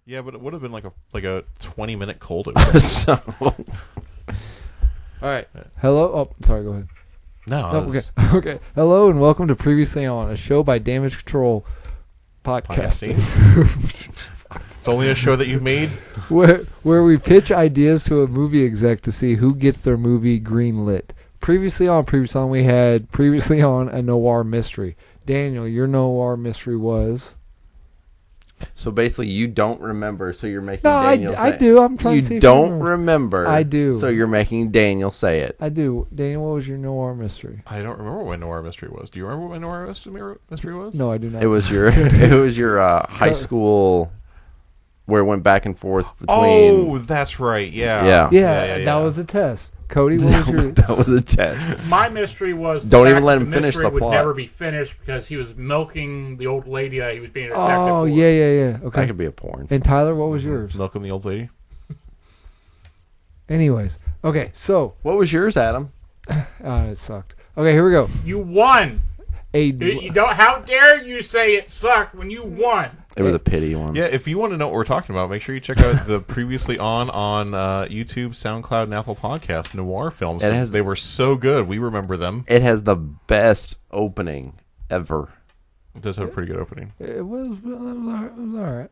Yeah, but it would have been like a 20-minute cold open. So, All right. Hello. Oh, sorry. Go ahead. No. Okay. Okay. Hello and welcome to Previously On, a show by Damage Control Podcasting. It's only a show that you've made. where we pitch ideas to a movie exec to see who gets their movie greenlit. Previously on, we had Previously On a noir mystery. Daniel, your noir mystery was... So basically, you don't remember, so you're making No, Daniel say I it. do. I'm trying You to see if don't you remember. I do. So you're making Daniel say it. I do. Daniel, what was your noir mystery? I don't remember what my noir mystery was. Do you remember what my noir mystery was? No, I do not. It was your high school where it went back and forth between... Oh, that's right. Yeah. Yeah. That was the test. Cody, what was your... That was a test. My mystery was Don't even let him finish the mystery would plot. never be finished because he was milking the old lady that he was being a detective Oh, for. yeah. Okay. That could be a porn. And Tyler, what was yours? Milking the old lady. Anyways. Okay, so... What was yours, Adam? it sucked. Okay, here we go. You won. You don't. How dare you say it sucked when you won? It was a pity one. Yeah, if you want to know what we're talking about, make sure you check out the previously on YouTube, SoundCloud, and Apple Podcast noir films. They were so good. We remember them. It has the best opening ever. It does have a pretty good opening. It was all right.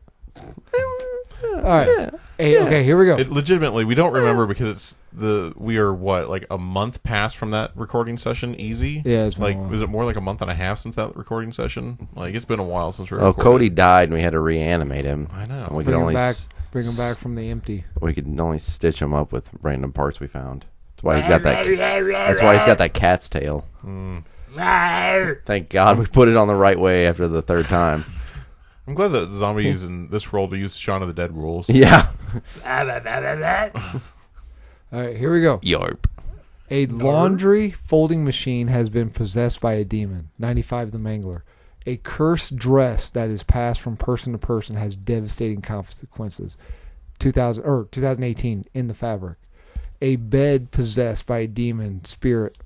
All right. Yeah. Okay, here we go. Legitimately, we don't remember because we are a month past from that recording session. Easy. Yeah, it's been a while. Was it more like a month and a half since that recording session? It's been a while since we. Cody died, and we had to reanimate him. I know. And we bring him back from the empty. We could only stitch him up with random parts we found. That's why he's got that. That's why he's got that cat's tail. Thank God we put it on the right way after the third time. I'm glad that zombies in this world use Shaun of the Dead rules. Yeah. All right, here we go. Yarp. A laundry folding machine has been possessed by a demon. 95 The Mangler. A cursed dress that is passed from person to person has devastating consequences. 2018 In the Fabric. A bed possessed by a demon spirit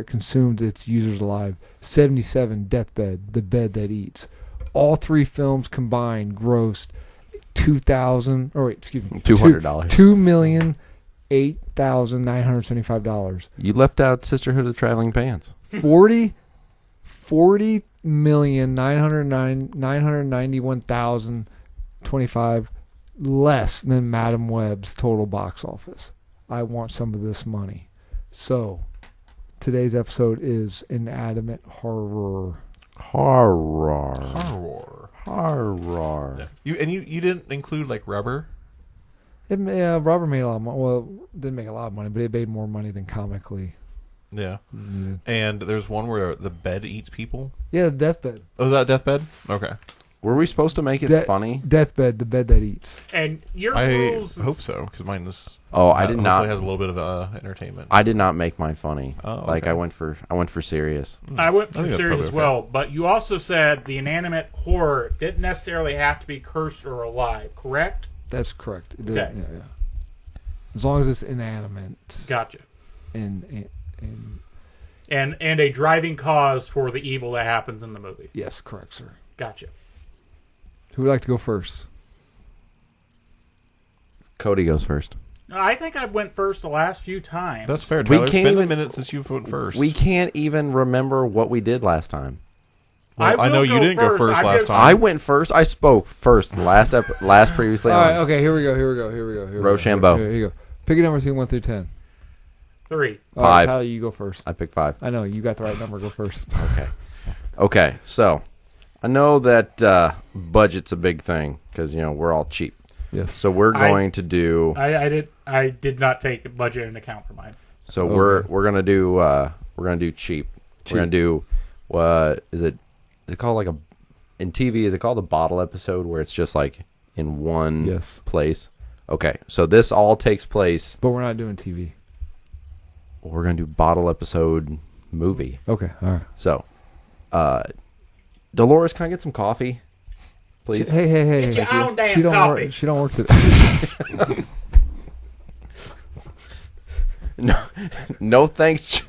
consumes its users alive. 77 Deathbed, the bed that eats. All three films combined grossed $200,000. $2,008,975. You left out Sisterhood of Traveling Pants. $40,991,025 less than Madam Web's total box office. I want some of this money. So, today's episode is Inanimate Horror. Horror. Yeah. You didn't include rubber? Rubber made a lot of money. Well, didn't make a lot of money, but it made more money than comically. Yeah. And there's one where the bed eats people? Yeah, the Deathbed. Oh, is that Deathbed? Okay. Were we supposed to make it funny? Deathbed, the bed that eats. And your rules... I hope so, because mine is... Oh, I did not... has a little bit of entertainment. I did not make mine funny. Oh, okay. I went for serious. I went for serious as well, but you also said the inanimate horror didn't necessarily have to be cursed or alive, correct? That's correct. Okay. Yeah. As long as it's inanimate. Gotcha. And a driving cause for the evil that happens in the movie. Yes, correct, sir. Gotcha. Who would like to go first? Cody goes first. I think I went first the last few times. That's fair, Tyler. It's been a minute since you went first. We can't even remember what we did last time. Well, I know you didn't go first last time. I went first. I spoke first. Last previously. All right. Okay. Here we go. Rochambeau. Here you go. Pick a number between 1 through 10. 3. All right, Tyler, you go first. I picked 5. I know you got the right number. Go first. Okay. So, I know that budget's a big thing because we're all cheap. Yes. So we're going to do. I did not take a budget into account for mine. So we're gonna do cheap. We're gonna do what is it? Is it called in TV? Is it called a bottle episode where it's just in one place? Okay. So this all takes place. But we're not doing TV. We're gonna do bottle episode movie. Okay. All right. So, Dolores, can I get some coffee? Please. Hey. Get your own damn coffee. She don't work today. No thanks.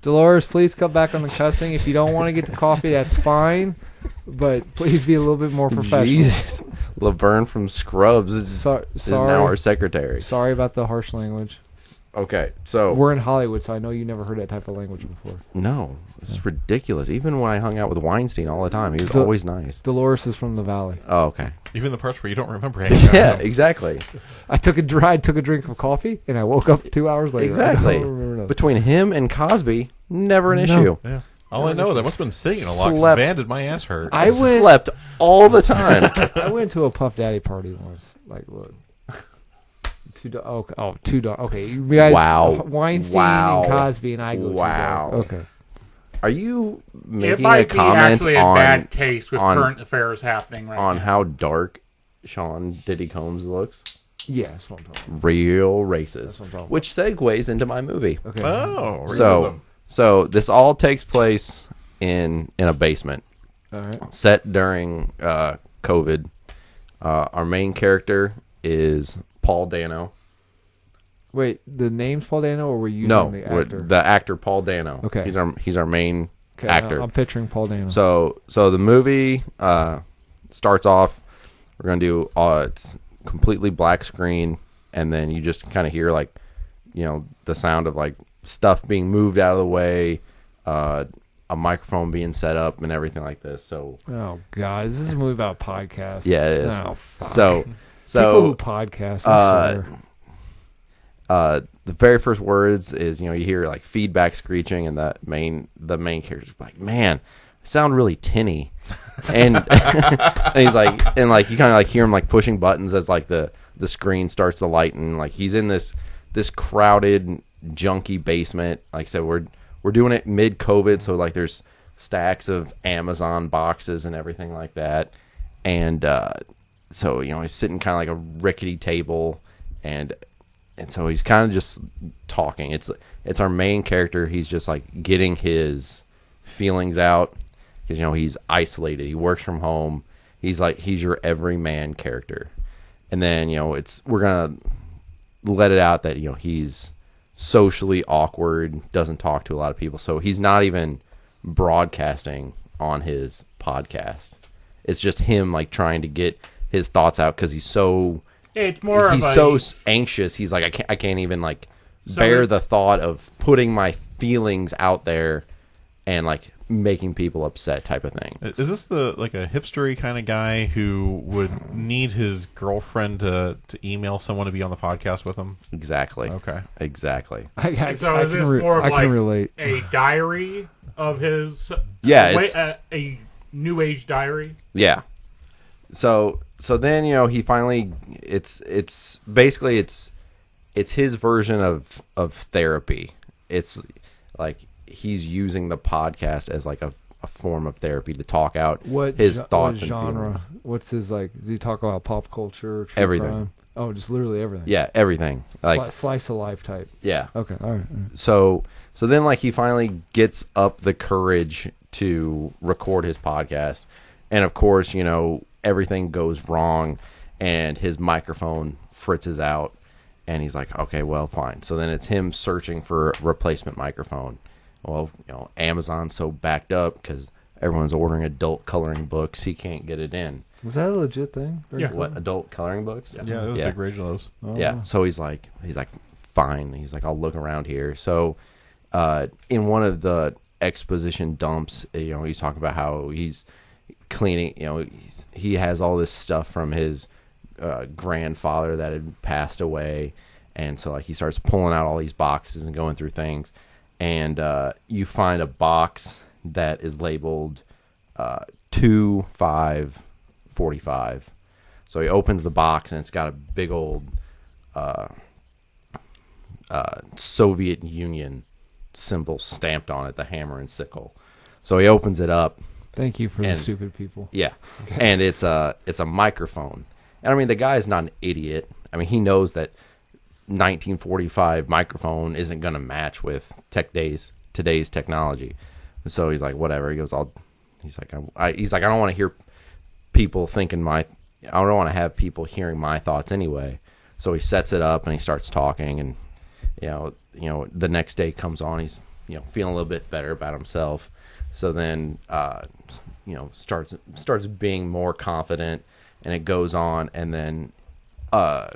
Dolores, please cut back on the cussing. If you don't want to get the coffee, that's fine. But please be a little bit more professional. Jesus. Laverne from Scrubs is now our secretary. Sorry about the harsh language. Okay, so we're in Hollywood, so I know you never heard that type of language before. No, it's ridiculous. Even when I hung out with Weinstein all the time, he was always nice. Dolores is from the Valley. Oh, okay. Even the parts where you don't remember. Yeah, exactly. I took a drink of coffee, and I woke up 2 hours later. Exactly. Between him and Cosby, never an issue. Yeah. All I know is I must have been singing a lot because man, did my ass hurt. I slept all the time. I went to a Puff Daddy party once. Like, look. Okay. You guys, wow. Weinstein and Cosby and I go wow. Okay. Are you making it might a comment be actually on a bad taste with current affairs happening right on now. how dark Sean Diddy Combs looks? Yeah, that's what I'm talking about. Real racist. Which segues into my movie. Okay. Oh, so this all takes place in a basement. All right. Set during COVID. Our main character is Paul Dano. Wait, the name's Paul Dano, or were you using the actor? The actor Paul Dano. Okay, he's our main actor. I'm picturing Paul Dano. So the movie starts off. We're gonna do it's completely black screen, and then you just kind of hear like, the sound of like stuff being moved out of the way, a microphone being set up, and everything like this. So, oh god, this is a movie about a podcast. Yeah, it is. Oh fuck. So people who podcast. I swear. The very first words is you hear like feedback screeching, and the main character's like, man, I sound really tinny, and and he's like, you kind of like hear him like pushing buttons as like the screen starts to lighten. Like he's in this crowded junky basement. Like I said, we're doing it mid COVID, so like there's stacks of Amazon boxes and everything like that, and so he's sitting kind of like a rickety table, and so he's kind of just talking. It's our main character. He's just like getting his feelings out because he's isolated. He works from home. He's your everyman character, and then we're gonna let it out that he's socially awkward, doesn't talk to a lot of people, so he's not even broadcasting on his podcast. It's just him like trying to get his thoughts out because he's so anxious. He's like, I can't even like bear the thought of putting my feelings out there and like making people upset type of thing. Is this a hipstery kind of guy who would need his girlfriend to email someone to be on the podcast with him? Exactly. Okay. Exactly. So is this more of like a diary of his? Yeah, a new age diary. Yeah. So then he finally it's basically it's his version of therapy. It's like he's using the podcast as like a form of therapy to talk out his thoughts and genre. feelings. What's his like? Does he talk about pop culture? Everything. Crime? Oh, just literally everything. Yeah, everything. Like slice of life type. Yeah. Okay. All right. So then like he finally gets up the courage to record his podcast, and of course everything goes wrong, and his microphone fritzes out, and he's like, okay, well, fine. So then it's him searching for a replacement microphone. Well, Amazon's so backed up because everyone's ordering adult coloring books, he can't get it in. Was that a legit thing? Yeah. What, adult coloring books? Yeah, it was a big rage of those. Oh. Yeah. So he's like, fine. He's like, I'll look around here. So, in one of the exposition dumps, he's talking about how he's cleaning. He has all this stuff from his grandfather that had passed away, and so like he starts pulling out all these boxes and going through things. And you find a box that is labeled 2-5-45. So he opens the box, and it's got a big old Soviet Union symbol stamped on it, the hammer and sickle. So he opens it up. Thank you for the stupid people. Yeah, okay. And it's a microphone. And I mean, the guy's not an idiot. I mean, he knows that 1945 microphone isn't going to match with today's technology. And so he's like, whatever. He goes, he's like, I don't want to hear people thinking I don't want to have people hearing my thoughts anyway. So he sets it up and he starts talking, and the next day comes on, he's feeling a little bit better about himself. So then starts being more confident, and it goes on, and then all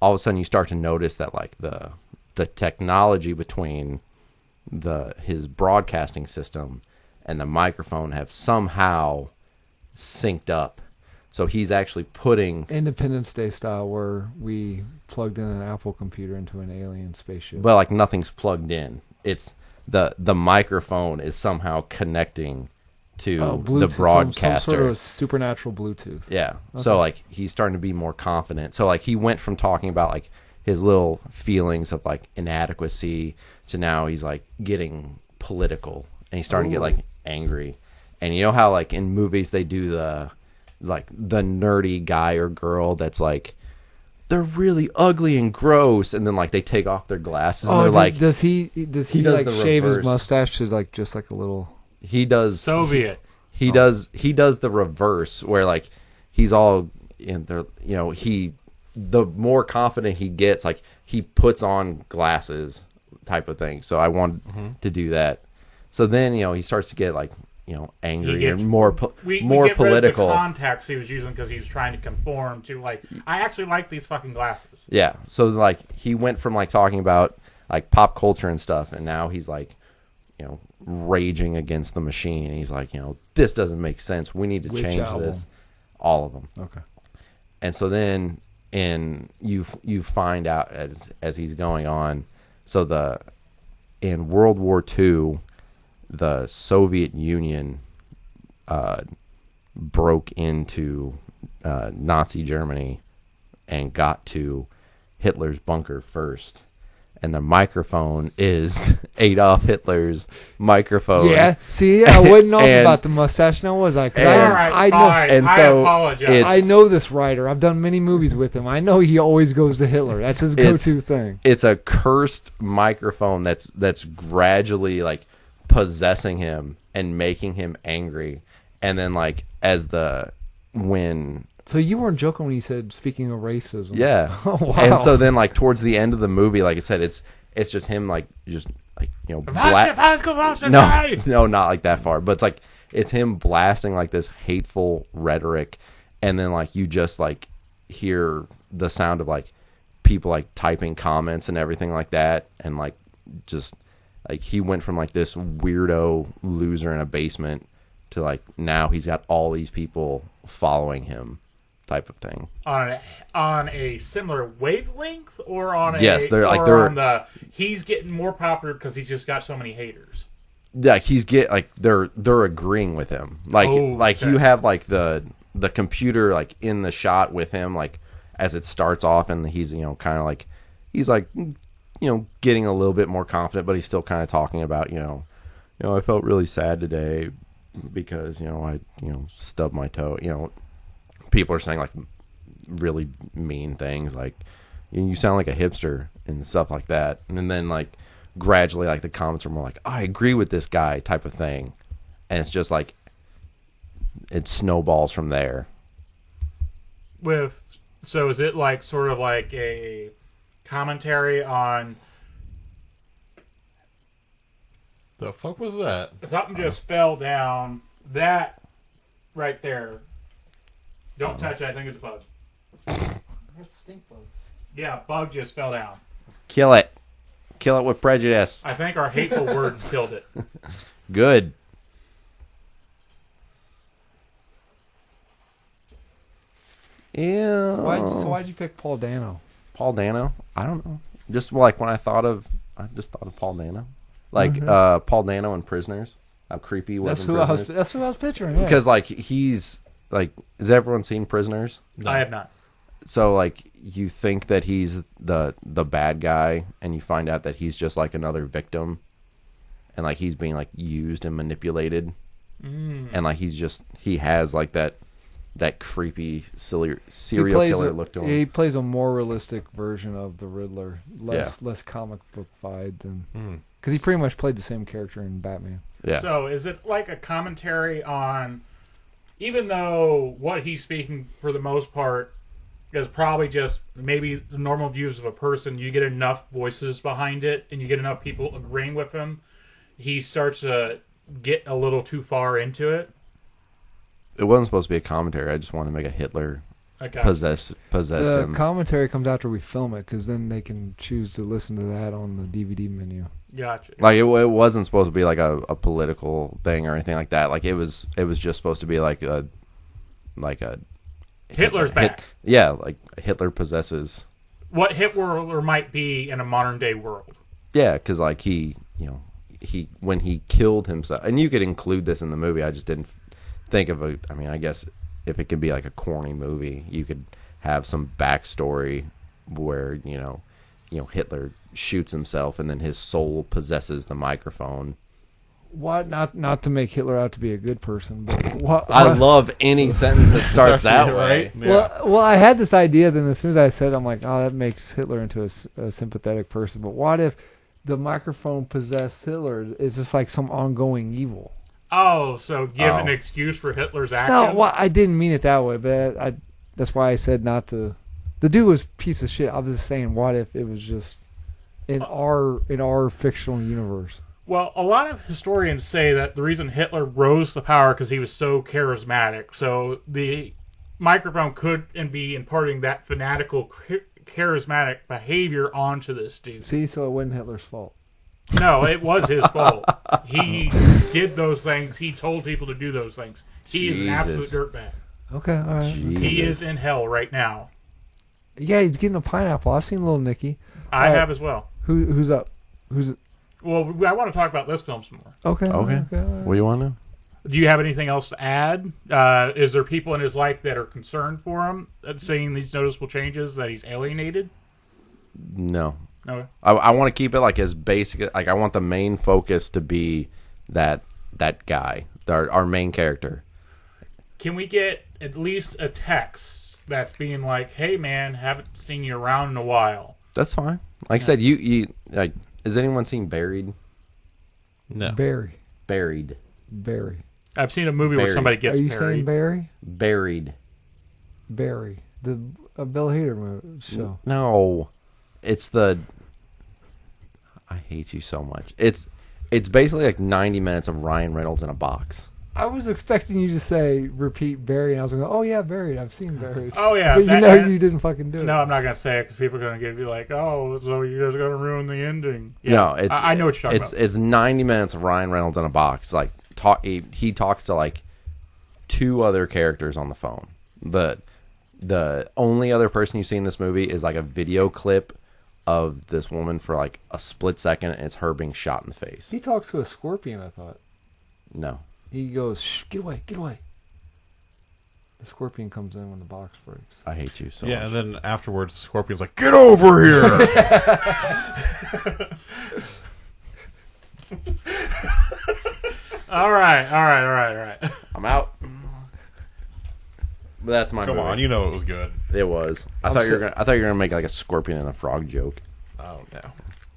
of a sudden you start to notice that like the technology between his broadcasting system and the microphone have somehow synced up. So he's actually putting Independence Day style, where we plugged in an Apple computer into an alien spaceship. Well, like nothing's plugged in. It's the microphone is somehow connecting to the broadcaster. Some sort of supernatural Bluetooth. Yeah. Okay. So like he's starting to be more confident. So like he went from talking about like his little feelings of like inadequacy to now he's like getting political, and he's starting to get like angry. And you know how like in movies they do the nerdy guy or girl that's like, they're really ugly and gross, and then like they take off their glasses and they're like, does he like shave his mustache to like just like a little? He does Soviet. He does the reverse, where like he's all in there, you know, the more confident he gets, like he puts on glasses type of thing. So I wanted to do that. So then, you know, he starts to get like, you know, angry and more political. Rid of the contacts he was using because he was trying to conform to like, I actually like these fucking glasses. Yeah. So like he went from like talking about like pop culture and stuff, and now he's like, you know, raging against the machine. And he's like, you know, this doesn't make sense. We need to change this. All of them. Okay. And so then you find out as he's going on. So in World War II, the Soviet Union broke into Nazi Germany and got to Hitler's bunker first. And the microphone is Adolf Hitler's microphone. Yeah, see, I wasn't know about the mustache now, was I? I know. And so I apologize. I know this writer. I've done many movies with him. I know he always goes to Hitler. That's his go-to thing. It's a cursed microphone that's gradually like possessing him and making him angry. And then like So you weren't joking when you said, speaking of racism. Yeah. Oh, wow. And so then like towards the end of the movie, like I said, it's just him like just like, you know, no, not like that far, but it's him blasting like this hateful rhetoric, and then like you just like hear the sound of like people like typing comments and everything like that, and like just like he went from like this weirdo loser in a basement to like now he's got all these people following him, type of thing. On a similar wavelength, or on he's getting more popular because he's just got so many haters. Yeah, they're agreeing with him. You have like the computer like in the shot with him, like as it starts off, and he's, you know, kind of like he's like, you know, getting a little bit more confident, but he's still kind of talking about, you know, I felt really sad today because, you know, I, you know, stubbed my toe. You know, people are saying like really mean things, like you sound like a hipster and stuff like that. And then like gradually like the comments are more like, I agree with this guy type of thing. And it's just like it snowballs from there. So is it like sort of like a commentary on the fuck was that? Something just fell down. That right there. Don't touch it. I think it's a bug. That's a stink bug. Yeah, bug just fell down. Kill it. Kill it with prejudice. I think our hateful words killed it. Good. Yeah. Why'd you pick Paul Dano? Paul Dano? I don't know. Just like when I thought of Paul Dano. Like Paul Dano in Prisoners. How creepy he was. That's who I was picturing. Yeah. Because like he's like, has everyone seen Prisoners? No. I have not. So like you think that he's the bad guy, and you find out that he's just like another victim, and like he's being like used and manipulated, and like he has like that creepy serial killer look to him. He plays a more realistic version of the Riddler, less comic book vibe than because he pretty much played the same character in Batman. Yeah. So is it like a commentary on, even though what he's speaking for the most part is probably just maybe the normal views of a person, you get enough voices behind it and you get enough people agreeing with him, he starts to get a little too far into it? It wasn't supposed to be a commentary. I just wanted to make a Hitler possess the him. Commentary comes after we film it, because then they can choose to listen to that on the DVD menu. Gotcha. Like it wasn't supposed to be like a political thing or anything like that. Like it was just supposed to be like a Hitler's back. Like Hitler possesses what Hitler might be in a modern day world. Yeah, because like he when he killed himself, and you could include this in the movie. I just didn't think of a. I mean, I guess if it could be like a corny movie, you could have some backstory where Hitler shoots himself and then his soul possesses the microphone. What? Not to make Hitler out to be a good person, but what? I love any sentence that starts that way. Right? Yeah. Well, I had this idea. Then as soon as I said, I'm like, oh, that makes Hitler into a sympathetic person. But what if the microphone possessed Hitler? It's just like some ongoing evil. Oh, so give an excuse for Hitler's actions? No, well, I didn't mean it that way, but that's why I said not to. The dude was a piece of shit. I was just saying, what if it was just in our fictional universe? Well, a lot of historians say that the reason Hitler rose to power because he was so charismatic. So the microphone could be imparting that fanatical, charismatic behavior onto this dude. See, so it wasn't Hitler's fault. No, it was his fault. He did those things. He told people to do those things. He is an absolute dirtbag. Okay, all right. Jesus. He is in hell right now. Yeah, he's getting a pineapple. I've seen Little Nicky. I have as well. Who's up? Well, I want to talk about this film some more. Okay. What do you want to know? Do you have anything else to add? Is there people in his life that are concerned for him, seeing these noticeable changes, that he's alienated? No. No. I want to keep it like as basic. Like I want the main focus to be that guy, our main character. Can we get at least a text that's being like, "Hey, man, haven't seen you around in a while." That's fine. Like I said, you like. Has anyone seen Buried? No. Buried. I've seen a movie where somebody gets buried. Are you buried. saying Barry? Buried. The Bill Hader show. No. It's the... I hate you so much. It's basically like 90 minutes of Ryan Reynolds in a box. I was expecting you to repeat Barry, and I was going to go, oh yeah, Buried. I've seen Buried. Oh yeah. But you didn't fucking do it. No, I'm not going to say it because people are going to give you like, oh, so you guys are going to ruin the ending. Yeah, no, I know what you're talking about. It's 90 minutes of Ryan Reynolds in a box. Like he talks to like two other characters on the phone. The only other person you see in this movie is like a video clip of this woman for like a split second, and it's her being shot in the face. He talks to a scorpion, I thought. No. He goes, shh, get away. The scorpion comes in when the box breaks. I hate you so much. Yeah, and then afterwards, the scorpion's like, get over here! All right. I'm out. But that's my Come movie. on, you know it was good. It was. I thought you were gonna make like a scorpion and a frog joke. Oh, no.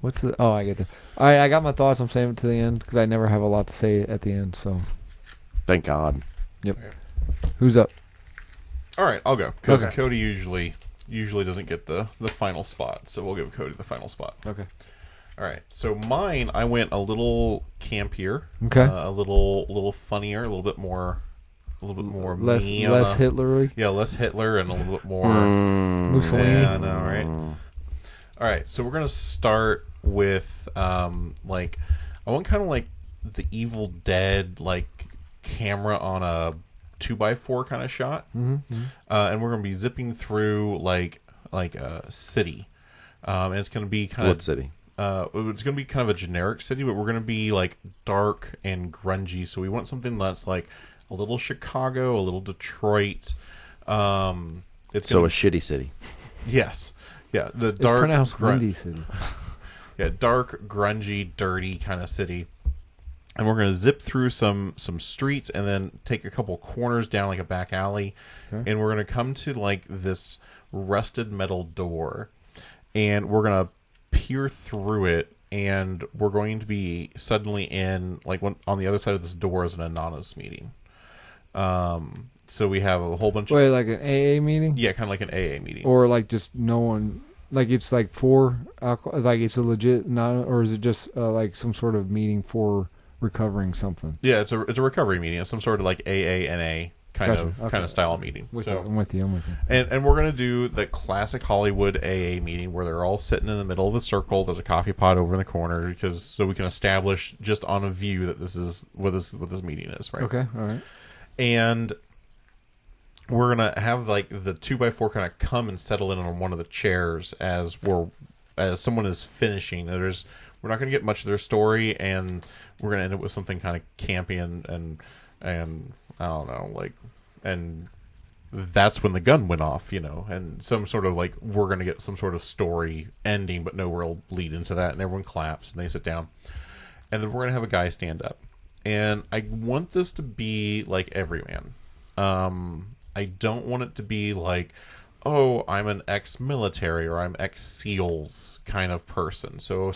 What's the... Oh, I get that. All right, I got my thoughts. I'm saving it to the end because I never have a lot to say at the end, so... Thank God. Yep. Who's up? All right, I'll go. Because Okay. Cody usually doesn't get the final spot, so we'll give Cody the final spot. Okay. All right, so mine, I went a little campier. Okay. A little funnier, a little bit more Less Hitlery. Yeah, less Hitler and a little bit more Mussolini. Yeah, I know, right? All right, so we're gonna start with I want kind of like the Evil Dead camera on a 2x4 kind of shot, and we're gonna be zipping through like a city, and it's gonna be kind of what city? It's gonna be kind of a generic city, but we're gonna be like dark and grungy. So we want something that's like a little Chicago, a little Detroit. It's a shitty city. Yes. Yeah, the It's dark, pronounced Windy City. Yeah, dark, grungy, dirty kind of city. And we're going to zip through some streets and then take a couple corners down like a back alley. Okay. And we're going to come to like this rusted metal door. And we're going to peer through it. And we're going to be suddenly in, on the other side of this door is an anonymous meeting. So we have a whole bunch of... Wait, like an AA meeting? Yeah, kind of like an AA meeting. Or like just no one... Like it's like for alcohol... Like it's a legit... Or is it just like some sort of meeting for recovering something? Yeah, it's a recovery meeting. It's some sort of like AA, NA kind of style meeting. I'm with you. And we're gonna do the classic Hollywood AA meeting where they're all sitting in the middle of a circle. There's a coffee pot over in the corner so we can establish just on a view that this is what this meeting is, right? Okay, all right. And we're gonna have like the 2x4 kind of come and settle in on one of the chairs as someone is finishing. We're not gonna get much of their story, and we're gonna end up with something kind of campy and I don't know, like, and that's when the gun went off, and some sort of like we're gonna get some sort of story ending, but no real lead into that, and everyone claps and they sit down, and then we're gonna have a guy stand up, and I want this to be like Everyman. I don't want it to be like, oh, I'm an ex-military or I'm ex-SEALs kind of person. So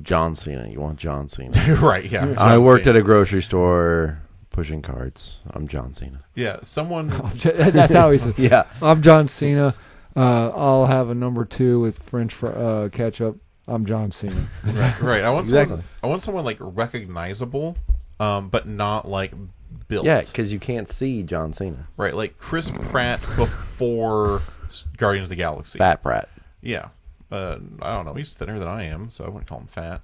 John Cena. You want John Cena, right? Yeah. I worked at a grocery store. Pushing cards. I'm John Cena. Yeah, someone. That's how he says. Yeah, I'm John Cena. I'll have a number 2 with French ketchup. I'm John Cena. Right. I want someone like recognizable, but not like built. Yeah, because you can't see John Cena. Right, like Chris Pratt before Guardians of the Galaxy. Fat Pratt. Yeah, I don't know. He's thinner than I am, so I wouldn't call him fat.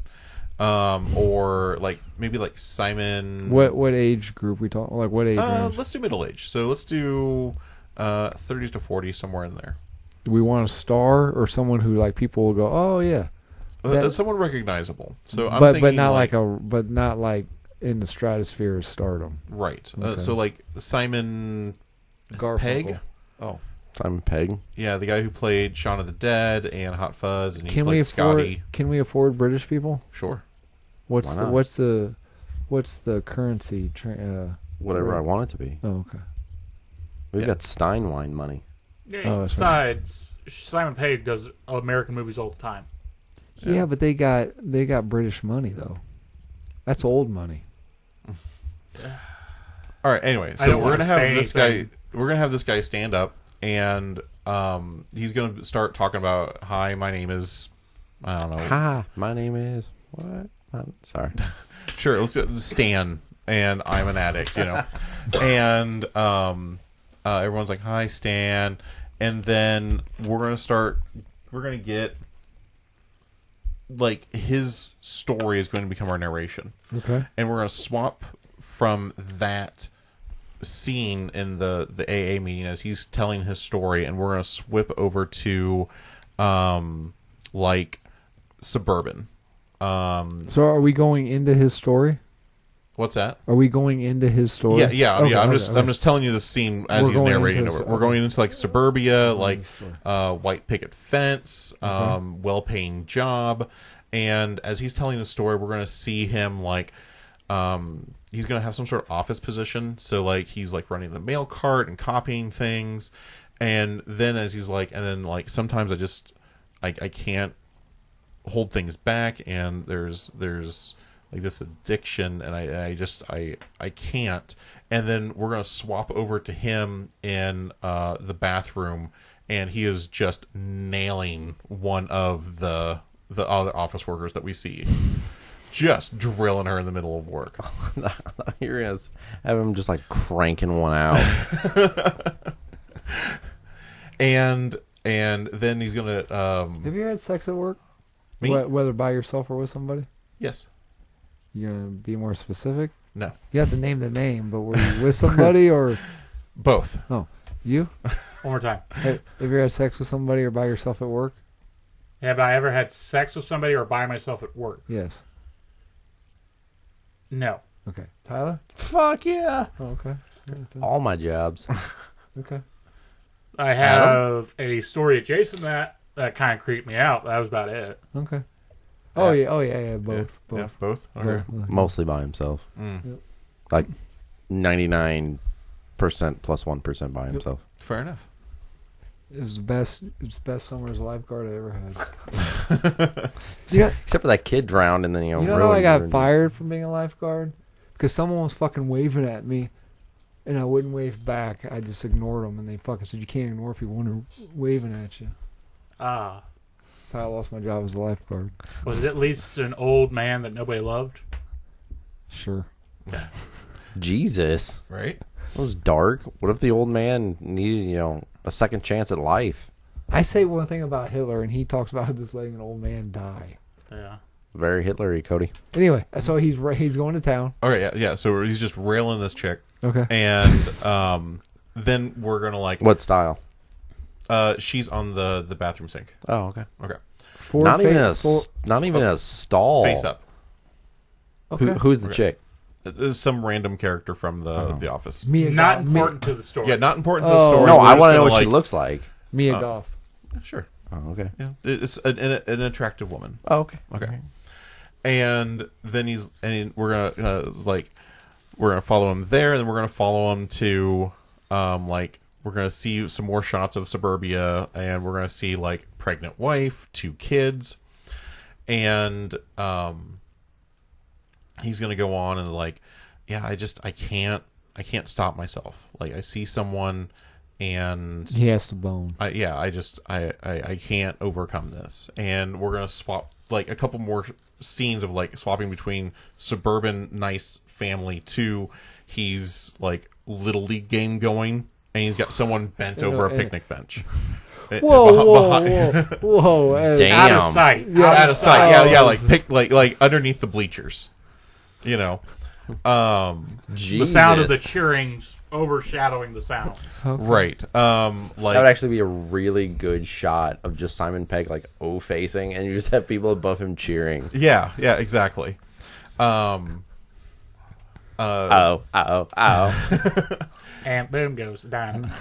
Or like maybe like Simon. What age group we talking? Like what age range? Let's do middle age. So let's do 30s to 40s, somewhere in there. Do we want a star or someone who like people will go, oh yeah, someone recognizable. So I'm but thinking not like in the stratosphere of stardom. Right. Okay. So like Simon Pegg. Oh. Simon Pegg. Yeah, the guy who played Shaun of the Dead and Hot Fuzz, and he played Scotty. Can we afford British people? Sure. What's the currency? Whatever I want it to be. Oh, okay. We've got Steinwein money. Yeah, besides, Simon Pegg does American movies all the time. Yeah, but they got British money though. That's old money. All right. Anyway, so we're gonna have this guy. We're gonna have this guy stand up, and he's gonna start talking about, "Hi, my name is, I don't know. Hi, my name is what? Sorry. Sure, let's do Stan, and I'm an addict, and everyone's like, "Hi, Stan," and then we're gonna get like his story is going to become our narration. Okay, and we're gonna swap from that scene in the AA meeting as he's telling his story, and we're gonna swip over to like suburban. So are we going into his story? What's that? Are we going into his story? Yeah. Okay, I'm just telling you the scene as he's narrating over. We're going into like suburbia, like white picket fence, well-paying job, and as he's telling the story, we're going to see him like he's going to have some sort of office position. So like he's like running the mail cart and copying things, and then as he's like, and then like sometimes I can't hold things back, and there's like this addiction, and I can't. And then we're gonna swap over to him in the bathroom, and he is just nailing one of the other office workers that we see, just drilling her in the middle of work. You're gonna have him just like cranking one out. and then he's gonna. Have you had sex at work? Me? Whether by yourself or with somebody? Yes. You gonna be more specific? No. You have to name the name, but were you with somebody or both? Oh, you? One more time. Have you ever had sex with somebody or by yourself at work? Have I ever had sex with somebody or by myself at work? Yes. No. Okay. Tyler? Fuck yeah. Oh, okay. All my jobs. Okay. I have a story adjacent to that kind of creeped me out. That was about it. Okay. Oh yeah. Both. Yeah, both. Okay. Mostly by himself. Mm. Like 99% plus 1% by himself. Fair enough. It was the best summer as a lifeguard I ever had. Except for that kid drowned, and then you know how I got fired from being a lifeguard because someone was fucking waving at me, and I wouldn't wave back. I just ignored them, and they fucking said you can't ignore people when they're waving at you. Ah. That's how I lost my job as a lifeguard. Was it at least an old man that nobody loved? Sure. Jesus. Right? It was dark. What if the old man needed, a second chance at life? I say one thing about Hitler, and he talks about just letting an old man die. Yeah. Very Hitler-y, Cody. Anyway, so he's going to town. Okay, yeah. So he's just railing this chick. Okay. And then we're gonna What style? She's on the bathroom sink. Oh, okay. Okay. Not even a stall. Face up. Okay. Who's the chick? Some random character from the office. Not important to the story. Yeah, not important to the story. No, We're I just want to know gonna, what she looks like. Mia Goff. Sure. Oh, okay. Yeah, it's an attractive woman. Oh, okay. Okay. And then we're gonna follow him there, and then we're gonna follow him to we're gonna see some more shots of suburbia, and we're gonna see pregnant wife, 2 kids, and he's gonna go on and I can't stop myself. I see someone and He has to bone. I can't overcome this. And we're gonna swap a couple more scenes of swapping between suburban nice family to he's little league game going, and he's got someone bent over a picnic bench. Whoa! Damn. Out of sight. Yeah. Out of sight. Yeah, underneath the bleachers. The sound of the cheerings overshadowing the sounds. Okay. Right. That would actually be a really good shot of just Simon Pegg facing, and you just have people above him cheering. Yeah, exactly. Oh. And boom goes the dynamite.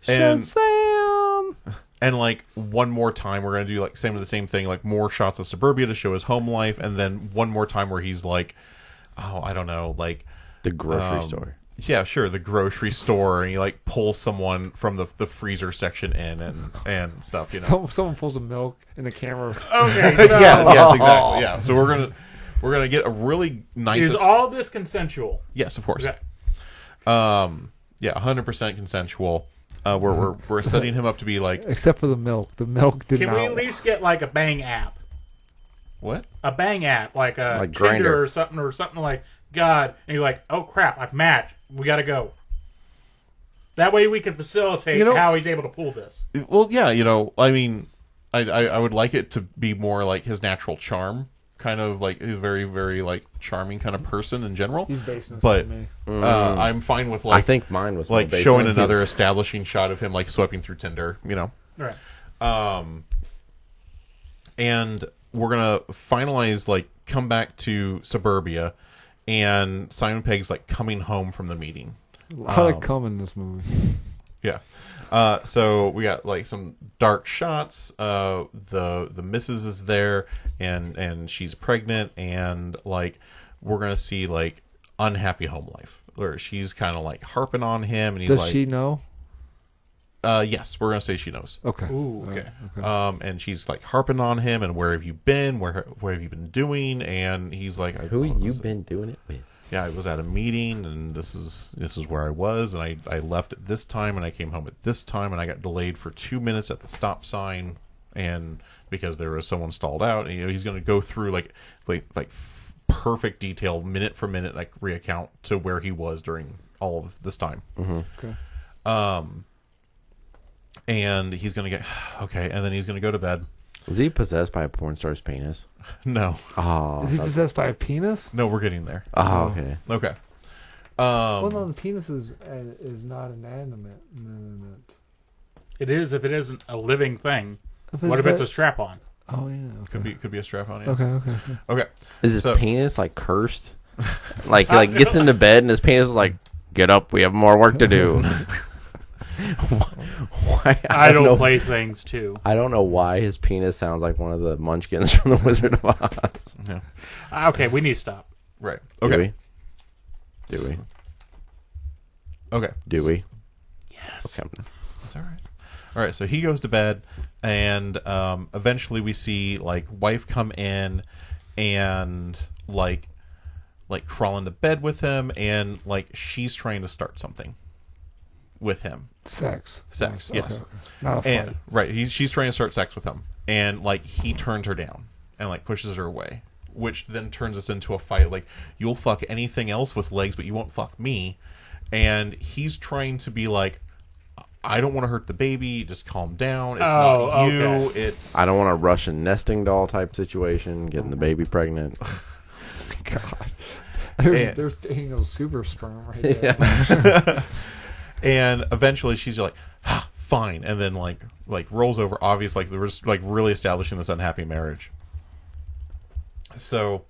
And Shazam! And one more time, we're gonna do the same thing, more shots of suburbia to show his home life, and then one more time where he's I don't know, the grocery store. Yeah, sure, the grocery store, and he pulls someone from the freezer section in and stuff, Someone pulls the milk in the camera. Okay. So Yes, exactly. Yeah. So we're gonna get a really nice. Is all this consensual? Yes, of course. Okay. 100% consensual. We're setting him up to be Except for the milk. The milk did Can not. we at least get a Bang app? what? A Bang app, like a Like Tinder Grindr. or something like God, and you're oh crap, I've matched. We gotta go. That way we can facilitate how he's able to pull this. Well, yeah, I mean, I would like it to be more his natural charm, kind of he's a very, very charming kind of person in general. He's basing this but on me. I'm fine with I think mine was more based showing on another establishing shot of him swiping through Tinder, Right. And we're gonna finalize come back to suburbia, and Simon Pegg's coming home from the meeting. A lot of cum in this movie. Yeah. So we got some dark shots. The missus is there, and she's pregnant, and we're gonna see unhappy home life where she's kind of harping on him, and he's Does she know? Yes, we're gonna say she knows. Okay. Ooh, okay. And she's harping on him, and where have you been? Where have you been doing? And he's who you been doing it with? Yeah, I was at a meeting, and this is where I was, and I left at this time, and I came home at this time, and I got delayed for 2 minutes at the stop sign, and because there was someone stalled out, and he's going to go through perfect detail, minute for minute, reaccount to where he was during all of this time. Mm-hmm. Okay. And he's going to get okay, and then he's going to go to bed. Was he possessed by a porn star's penis? No. Oh. Is he possessed by a penis? No, we're getting there. Oh, okay. Okay. Well, no, the penis is not inanimate. It is if it isn't a living thing. What if it's a strap on? Oh yeah. Okay. Could be a strap on. Yes. Okay. Okay. Is his penis cursed? He gets into bed and his penis is get up, we have more work to do. Why? I don't play things too. I don't know why his penis sounds like one of the munchkins from the Wizard of Oz. Yeah. Okay, we need to stop. Right. Okay. Do we? Okay. Do we? Yes. Okay. That's all right. All right. So he goes to bed, and eventually we see wife come in, and crawl into bed with him, and she's trying to start something with him. Sex. Yes. Okay. Not a fight. And right, she's trying to start sex with him, and he turns her down and pushes her away, which then turns us into a fight. You'll fuck anything else with legs, but you won't fuck me. and he's trying to be like, I don't want to hurt the baby. Just calm down. It's Oh, not you. okay. It's I don't want a Russian nesting doll type situation, getting the baby pregnant. God. And- There's Daniel's super sperm right there. Yeah. and eventually she's like, fine, and then like rolls over. Obvious, like there was like really establishing this unhappy marriage. So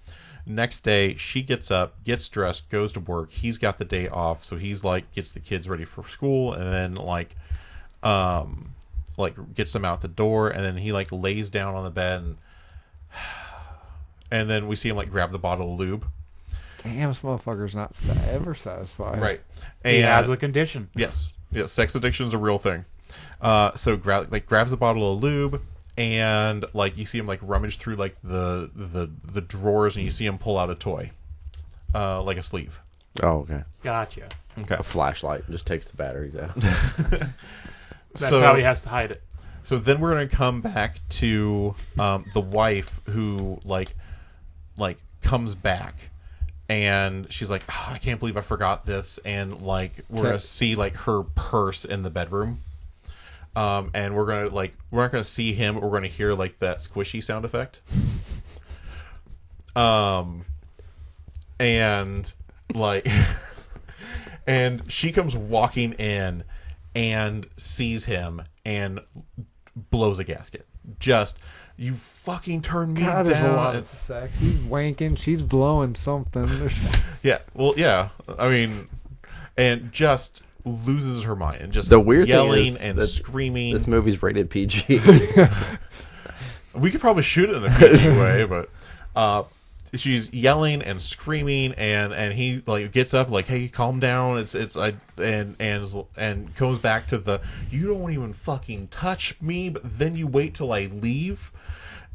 next day she gets up, gets dressed, goes to work. He's got the day off, so he's like gets the kids ready for school, and then like gets them out the door, and then he like lays down on the bed, and then we see him like grab the bottle of lube. Damn, this motherfucker's not ever satisfied. Right. He And has a condition. yes, sex addiction is a real thing. So grabs the bottle of lube, and like you see him like rummage through like the drawers, and you see him pull out a toy, like a sleeve. Oh, okay. Gotcha. Okay. A flashlight just takes the batteries out. That's how he has to hide it. So then we're gonna come back to the wife who like comes back, and she's like, I can't believe I forgot this, and like we're gonna see like her purse in the bedroom, and we're not gonna see him. We're gonna hear like that squishy sound effect, and like, and she comes walking in and sees him and blows a gasket. Just, you fucking turned me God, down. there's a lot of sex. He's wanking. She's blowing something. Yeah, well, yeah. I mean, and just loses her mind and just The weird thing yelling is and that screaming. This movie's rated PG. We could probably shoot it in a PG way, but she's yelling and screaming, and he like gets up like, hey, calm down. And goes back to the, you don't even fucking touch me, but then you wait till I leave,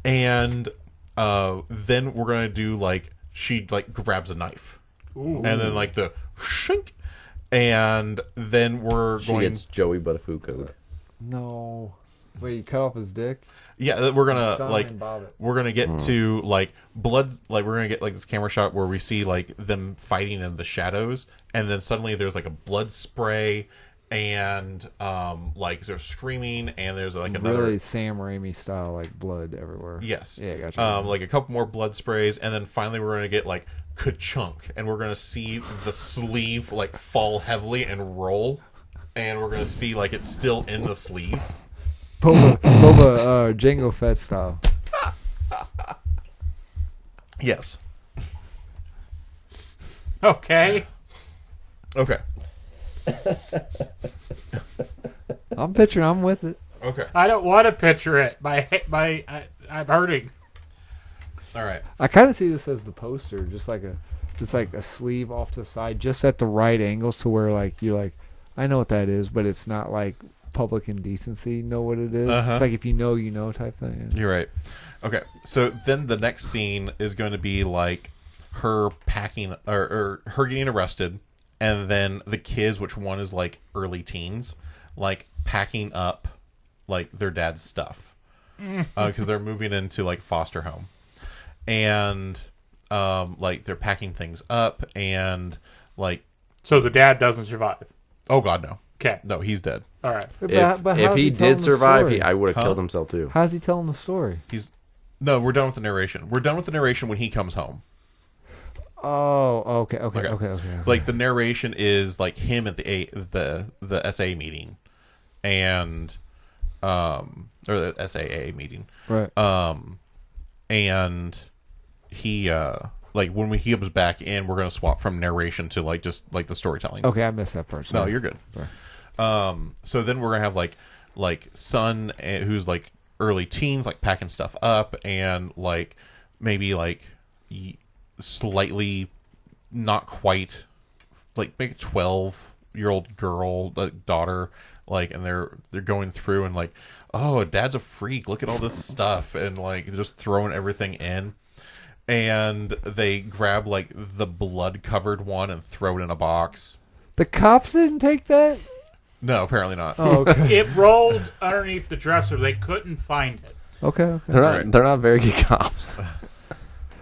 and then we're gonna do like, she like grabs a knife. Ooh. And then like the shink, and then She gets Joey Buttafuoco. No. Wait, you cut off his dick? yeah, we're gonna John like and Bob it. we're gonna get to like blood, like we're gonna get like this camera shot where we see like them fighting in the shadows, and then suddenly there's like a blood spray, and like they're screaming, and there's like another Really Sam Raimi style, like blood everywhere. yes, Yeah, gotcha. like a couple more blood sprays, and then finally we're gonna get like ka-chunk, and we're gonna see the sleeve like fall heavily and roll, and we're gonna see like it's still in the sleeve. Boba Jango Fett style. Yes. Okay. Okay. I'm picturing. I'm with it. Okay. I don't want to picture it. I'm hurting. All right. I kind of see this as the poster, just like a sleeve off to the side, just at the right angles to where like you're like, I know what that is, but it's not like public indecency. Know what it is? Uh-huh. It's like if you know type thing. Yeah. You're right. Okay. So then the next scene is going to be like her packing or her getting arrested, and then the kids, which one is like early teens, like packing up like their dad's stuff because they're moving into like foster home, and like they're packing things up, and like, So the dad doesn't survive. oh god, no, Okay. no, he's dead. All right. If how's he telling did the survive, story? I would have Huh? killed himself too. How's he telling the story? No, we're done with the narration. We're done with the narration when he comes home. Oh, okay. Like the narration is like him at the SA meeting, and or the SAA meeting, right. and he like when he comes back in, we're gonna swap from narration to like just like the storytelling. Okay, I missed that part. No, Sorry. you're good. Sorry. So then we're gonna have like son who's like early teens, like packing stuff up, and like maybe like slightly not quite like maybe 12-year-old girl daughter, like, and they're going through and like, oh, dad's a freak, look at all this stuff, and like just throwing everything in, and they grab like the blood covered one and throw it in a box. The cops didn't take that? No, apparently not. Oh, okay. It rolled underneath the dresser. They couldn't find it. Okay. They're not. Right. They're not very good cops.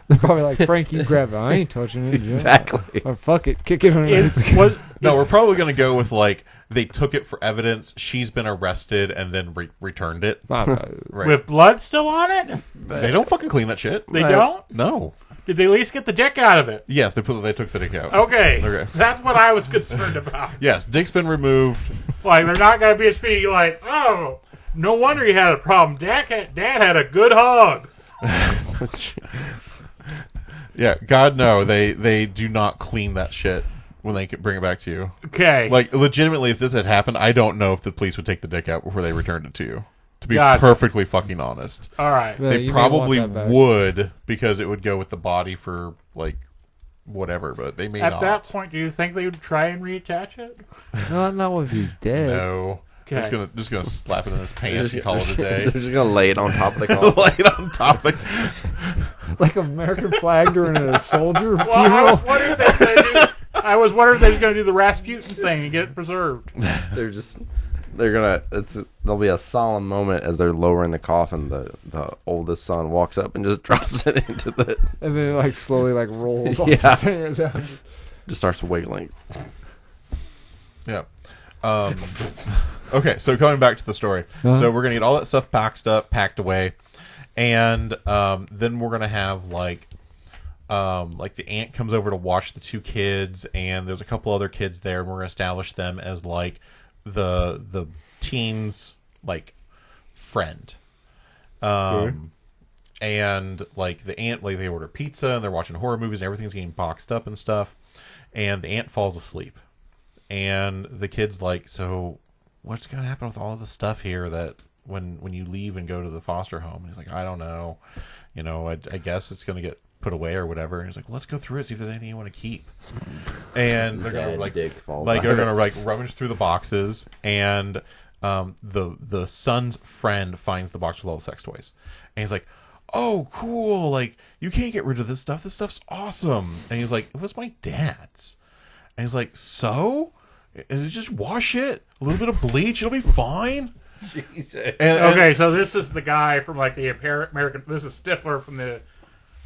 They're probably like, Frank, you grab it. I ain't touching it. Exactly. Or fuck it, kick it underneath. No, we're probably going to go with like they took it for evidence. She's been arrested and then returned it. Right. With blood still on it? They don't fucking clean that shit. They don't? No. Did they at least get the dick out of it? Yes, they took the dick out. Okay. That's what I was concerned about. Yes, dick's been removed. Like, they're not going to be speaking like, oh, no wonder you had a problem. Dad had a good hug. Yeah, God, no. They do not clean that shit when they bring it back to you. Okay. Like, legitimately, if this had happened, I don't know if the police would take the dick out before they returned it to you. To be perfectly fucking honest. All right. Yeah, they probably would, because it would go with the body for, like, whatever, but they may not. At that point, do you think they would try and reattach it? No, not if he's dead. No. Okay. Just gonna slap it in his pants and call it a day. They're just gonna lay it on top of the coffin. Lay it on top of Like American flag during a soldier Well, funeral. I was wondering if they were going to do the Rasputin thing and get it preserved. There'll be a solemn moment as they're lowering the coffin. The oldest son walks up and just drops it into the, and then it like slowly like rolls off Yeah. the stairs down. just starts wiggling. Yeah. Okay, so going back to the story. So we're going to get all that stuff packed away. And then we're going to have like the aunt comes over to watch the two kids, and there's a couple other kids there, and we're going to establish them as like the teen's like friend. And like the aunt, like they order pizza and they're watching horror movies and everything's getting boxed up and stuff. And the aunt falls asleep. And the kid's like, so what's going to happen with all of the stuff here that when you leave and go to the foster home? And he's like, I don't know. You know, I guess it's going to get put away or whatever. And he's like, let's go through it, see if there's anything you want to keep. And they're going to rummage through the boxes, and the son's friend finds the box with all the sex toys. And he's like, oh, cool. Like, you can't get rid of this stuff. This stuff's awesome. And he's like, it was my dad's. And he's like, so? Just wash it. A little bit of bleach. It'll be fine. Jesus. Okay, so this is the guy from like the American. This is Stifler from the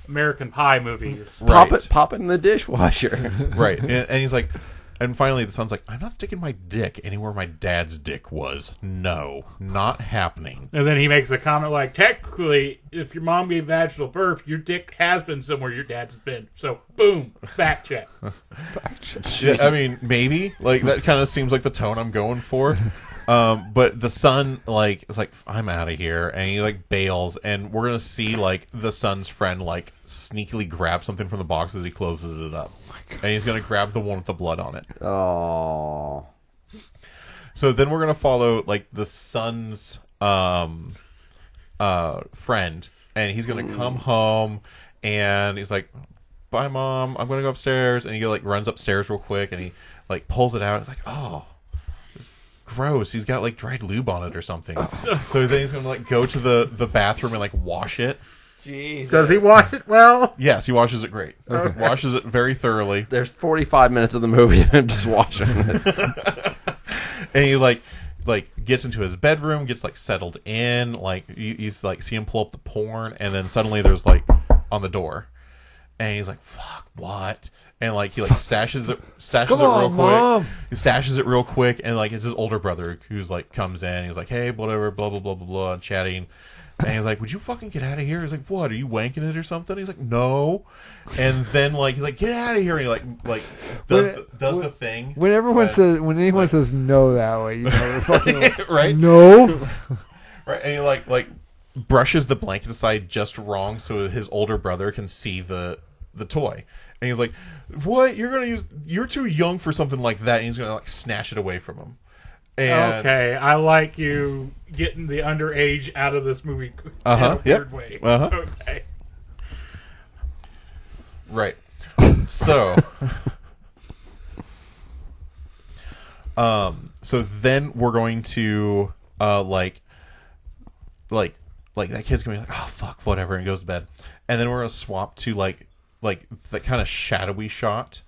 American Pie movies. Right. Pop it in the dishwasher. Right. And he's like, and finally the son's like, I'm not sticking my dick anywhere my dad's dick was. No, not happening. And then he makes a comment like, technically, if your mom gave vaginal birth, your dick has been somewhere your dad's been. So, boom, fact check. Yeah, I mean, maybe. Like, that kind of seems like the tone I'm going for. But the son, like, is like, I'm out of here. And he, like, bails. And we're going to see, like, the son's friend, like, sneakily grab something from the box as he closes it up. And he's going to grab the one with the blood on it. Oh. So then we're going to follow, like, the son's friend. And he's going to come home. And he's like, bye, Mom. I'm going to go upstairs. And he, like, runs upstairs real quick. And he, like, pulls it out. It's like, oh. Gross. He's got like dried lube on it or something. So then he's gonna like go to the bathroom and like wash it. Jesus. Does he wash it well? Yes, he washes it great. Okay. Washes it very thoroughly. There's 45 minutes of the movie of him just washing it. And he like gets into his bedroom, gets like settled in, like he's like see him pull up the porn, and then suddenly there's like on the door, and he's like, fuck, what? And like he like stashes it real quick. Mom. He stashes it real quick, and like it's his older brother who's like comes in. He's like, hey, whatever, blah blah blah blah blah, chatting. And he's like, would you fucking get out of here? He's like, what? Are you wanking it or something? He's like, no. And then like he's like, get out of here. And he like does the thing. When everyone says, when anyone says no that way, you know, they're fucking like, right? No. Right, and he like brushes the blanket aside just wrong so his older brother can see the toy. And he's like, what? You're too young for something like that. And he's going to like snatch it away from him. And, okay, I like you getting the underage out of this movie in a weird way. Okay. Right. So, so then we're going to, like that kid's going to be like, oh, fuck, whatever, and goes to bed. And then we're going to swap to, like that kind of shadowy shot.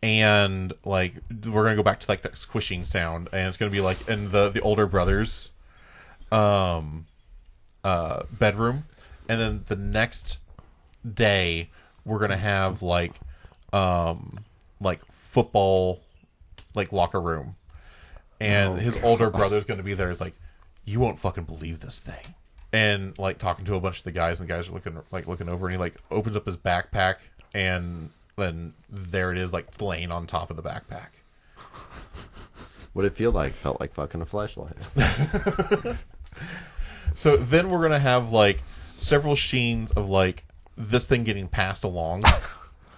And like we're gonna go back to like that squishing sound, and it's gonna be like in the older brother's bedroom, and then the next day we're gonna have like football like locker room, and his older brother's gonna be there. He's like, you won't fucking believe this thing, and like talking to a bunch of the guys, and the guys are looking over, and he like opens up his backpack, and then there it is, like laying on top of the backpack. What'd it feel like? Felt like fucking a flashlight. So then we're gonna have like several scenes of like this thing getting passed along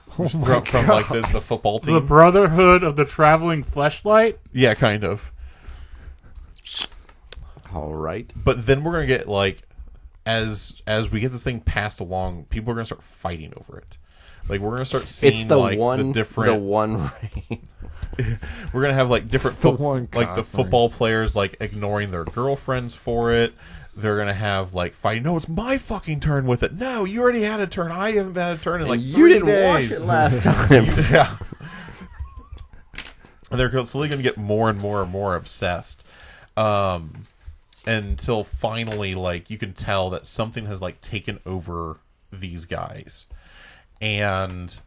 from like the football team. The Brotherhood of the Traveling Fleshlight? Yeah, kind of. All right. But then we're gonna get like as we get this thing passed along, people are gonna start fighting over it. Like we're gonna start seeing the different we're gonna have like different the football players like ignoring their girlfriends for it. They're gonna have like fighting. No, it's my fucking turn with it. No, you already had a turn. I haven't had a turn in like 3 days. You didn't wash it last time. Yeah. And they're slowly gonna get more and more and more obsessed, until finally, like you can tell that something has like taken over these guys, and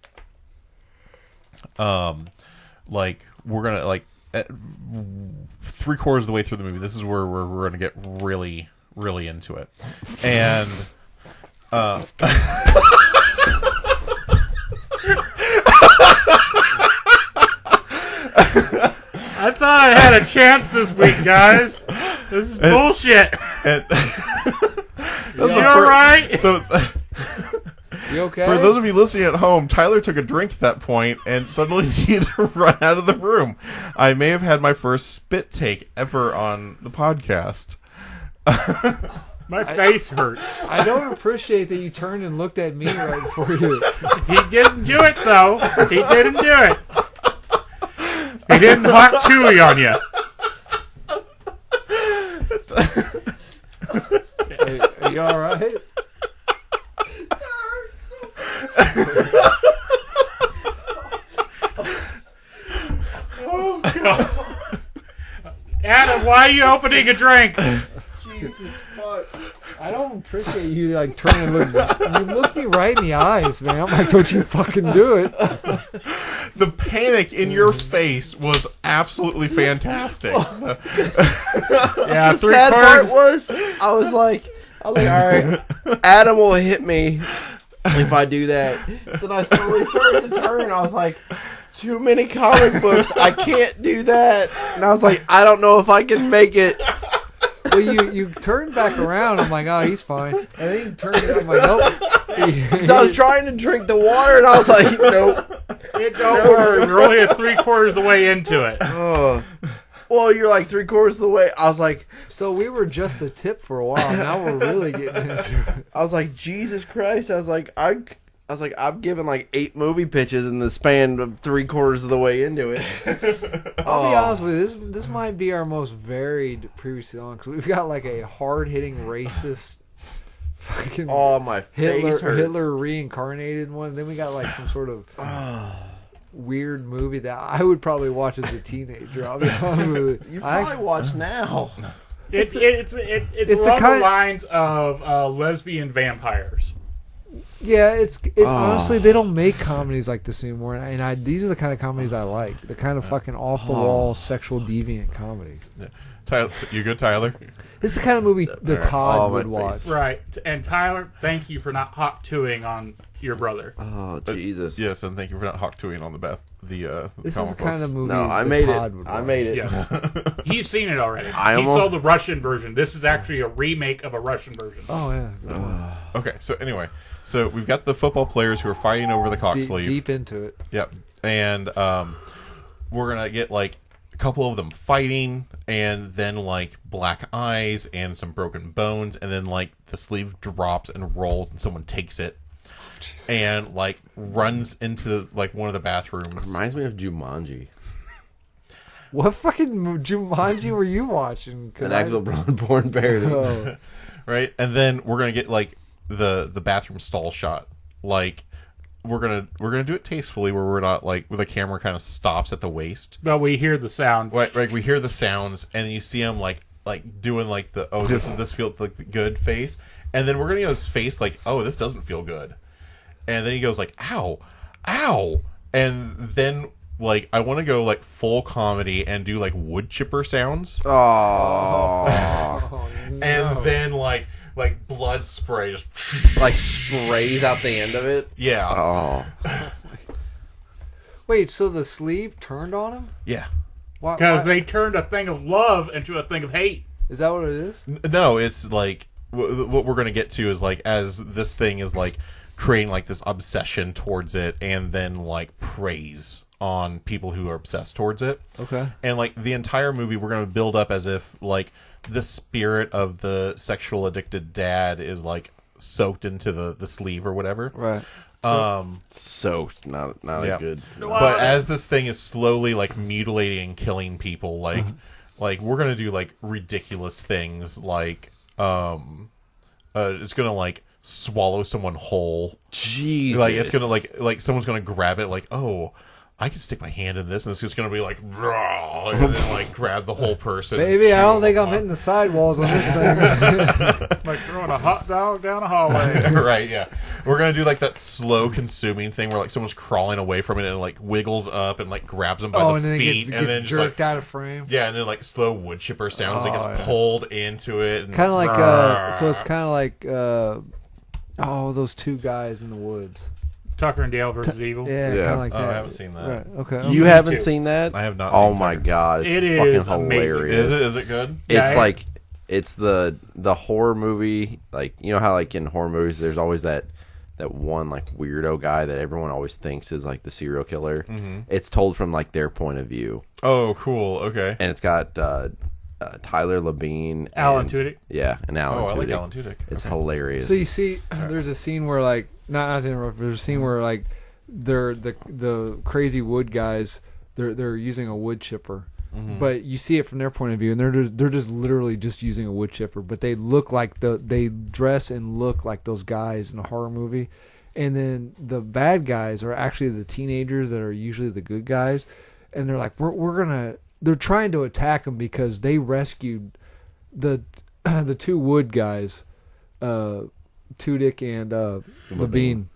like we're gonna like at 3/4 of the way through the movie. This is where we're gonna get really into it, and I thought I had a chance this week, guys. This is bullshit. You alright? So, you okay? For those of you listening at home, Tyler took a drink at that point and suddenly needed to run out of the room. I may have had my first spit take ever on the podcast. My face hurts. I don't appreciate that you turned and looked at me right before you. He didn't do it, though. He didn't do it. He didn't hot chewy on you. Hey, are you all right? Oh, God. Adam, why are you opening a drink? Jesus fuck. I don't appreciate you like turning and looking. You look me right in the eyes, man. I'm like, don't you fucking do it. The panic in your face was absolutely fantastic. Yeah, The sad part was, I was like, all right, Adam will hit me if I do that. Then I slowly started to turn. I was like, too many comic books. I can't do that. And I was like, I don't know if I can make it. Well, you turned back around. I'm like, oh, he's fine. And then you turned it. I'm like, nope. I was trying to drink the water, and I was like, nope. Don't worry. We're only at 3/4 of the way into it. Well, you're like 3/4 of the way. I was like, so we were just a tip for a while. Now we're really getting into it. I was like, Jesus Christ. I was like, I've given like 8 movie pitches in the span of 3/4 of the way into it. I'll be honest with you, this might be our most varied previously on, because we've got like a hard-hitting racist fucking my face hurts. Hitler reincarnated one. Then we got like some sort of weird movie that I would probably watch as a teenager. I'll be honest with you. You probably watch now. It's along the lines of lesbian vampires. Yeah, honestly, they don't make comedies like this anymore, and these are the kind of comedies I like. The kind of fucking off the wall sexual deviant comedies. Yeah. Tyler, you good, Tyler? This is the kind of movie that Todd would watch. Right. And Tyler, thank you for not hot tooing on your brother. Oh, Jesus. Yes, and thank you for not hawk tooing on the This is the kind of movie I made it. Yes. He's seen it already. He saw the Russian version. This is actually a remake of a Russian version. Oh, yeah. Okay, so anyway. So we've got the football players who are fighting over the cock sleeve. Deep into it. Yep. And we're going to get like a couple of them fighting, and then like black eyes and some broken bones, and then like the sleeve drops and rolls and someone takes it and like runs into like one of the bathrooms. Reminds me of Jumanji. What fucking Jumanji were you watching? An actual born parody. Oh. Right? And then we're going to get like the bathroom stall shot. Like we're gonna do it tastefully, where we're not like where the camera kind of stops at the waist, but we hear the sound. Right, we hear the sounds, and you see him like doing like the this feels like the good face, and then we're gonna get his face like, oh, this doesn't feel good, and then he goes like, "Ow, ow," and then like I want to go like full comedy and do like wood chipper sounds. Oh, And then like blood spray just like sprays out the end of it. Yeah. Oh, Wait, so the sleeve turned on him? Yeah. Because they turned a thing of love into a thing of hate. Is that what it is? No, it's like what we're gonna get to is like as this thing is like creating like this obsession towards it, and then like praise on people who are obsessed towards it. Okay. And like the entire movie, we're gonna build up as if like the spirit of the sexual addicted dad is like soaked into the sleeve or whatever. Right. soaked, not Yeah. a good. But as this thing is slowly like mutilating and killing people, like we're gonna do like ridiculous things, like it's gonna like swallow someone whole. Jesus. Like it's gonna like someone's gonna grab it, like, oh, I can stick my hand in this, and it's just gonna be like, raw, and then like grab the whole person. Baby, I don't think I'm hitting the sidewalls on this thing. Like throwing a hot dog down a hallway. Right, yeah. We're gonna do like that slow consuming thing where like someone's crawling away from it and it, like wiggles up and like grabs them by Oh, the and then feet, it and gets then just jerked like, out of frame. yeah, and then like slow wood chipper sounds as it gets yeah. pulled into it. And Kind of like, so it's kind of like, those two guys in the woods. Tucker and Dale versus Evil. Yeah, Yeah. kind of like Oh, that. I haven't seen that. Right. Okay. You Me haven't too. seen that? I have not Oh seen my Tucker. god, it's It fucking is amazing. hilarious. Is it good? Yeah, It's I- like it's the horror movie, like you know how like in horror movies there's always that one like weirdo guy that everyone always thinks is like the serial killer. Mm-hmm. It's told from like their point of view, Oh, cool. Okay. and it's got Tyler Labine, Alan and, Tudyk. yeah, and Alan Oh, I Tudyk. like Alan Tudyk. It's hilarious. So you see, there's a scene where like, not to interrupt, there's a scene where like, they're the crazy wood guys. They're using a wood chipper, but you see it from their point of view, and they're just literally just using a wood chipper. But they look like they dress and look like those guys in a horror movie, and then the bad guys are actually the teenagers that are usually the good guys, and they're like they're trying to attack them because they rescued the two wood guys, Tudyk and Labine.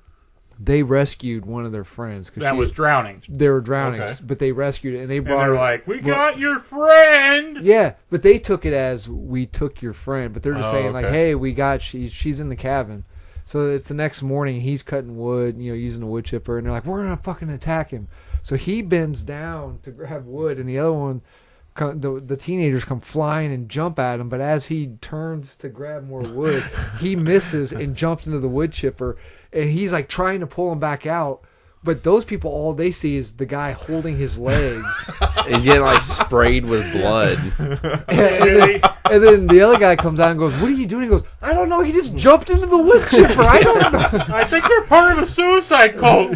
They rescued one of their friends That was drowning. They were drowning, Okay. but they rescued it, and they And brought they're her. like, we got your friend! Yeah, but they took it as we took your friend, but they're just Oh, saying like, okay. hey, we got she's in the cabin. So it's the next morning. He's cutting wood, using a wood chipper, and they're like, we're gonna fucking attack him. So he bends down to grab wood, and the other one, the teenagers come flying and jump at him. But as he turns to grab more wood, he misses and jumps into the wood chipper, and he's like trying to pull him back out. But those people, all they see is the guy holding his legs. He's getting like sprayed with blood. And then the other guy comes out and goes, what are you doing? He goes, I don't know. He just jumped into the wood chipper. I don't know. I think they're part of a suicide cult.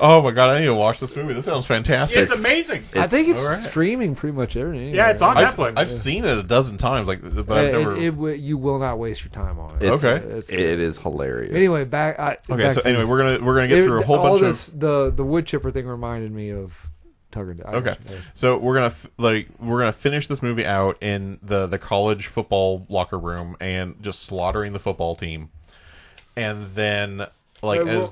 Oh my god, I need to watch this movie. This sounds fantastic. It's amazing. I think it's all right. streaming pretty much everything. Yeah, it's on Netflix. I've seen it a dozen times, like, but I've never. You will not waste your time on it. It's, Okay. it is hilarious. Anyway, back. Okay, so anyway, we're gonna get through a whole bunch of. The wood chipper thing reminded me of Tucker. Okay, so we're gonna finish this movie out in the college football locker room and just slaughtering the football team, and then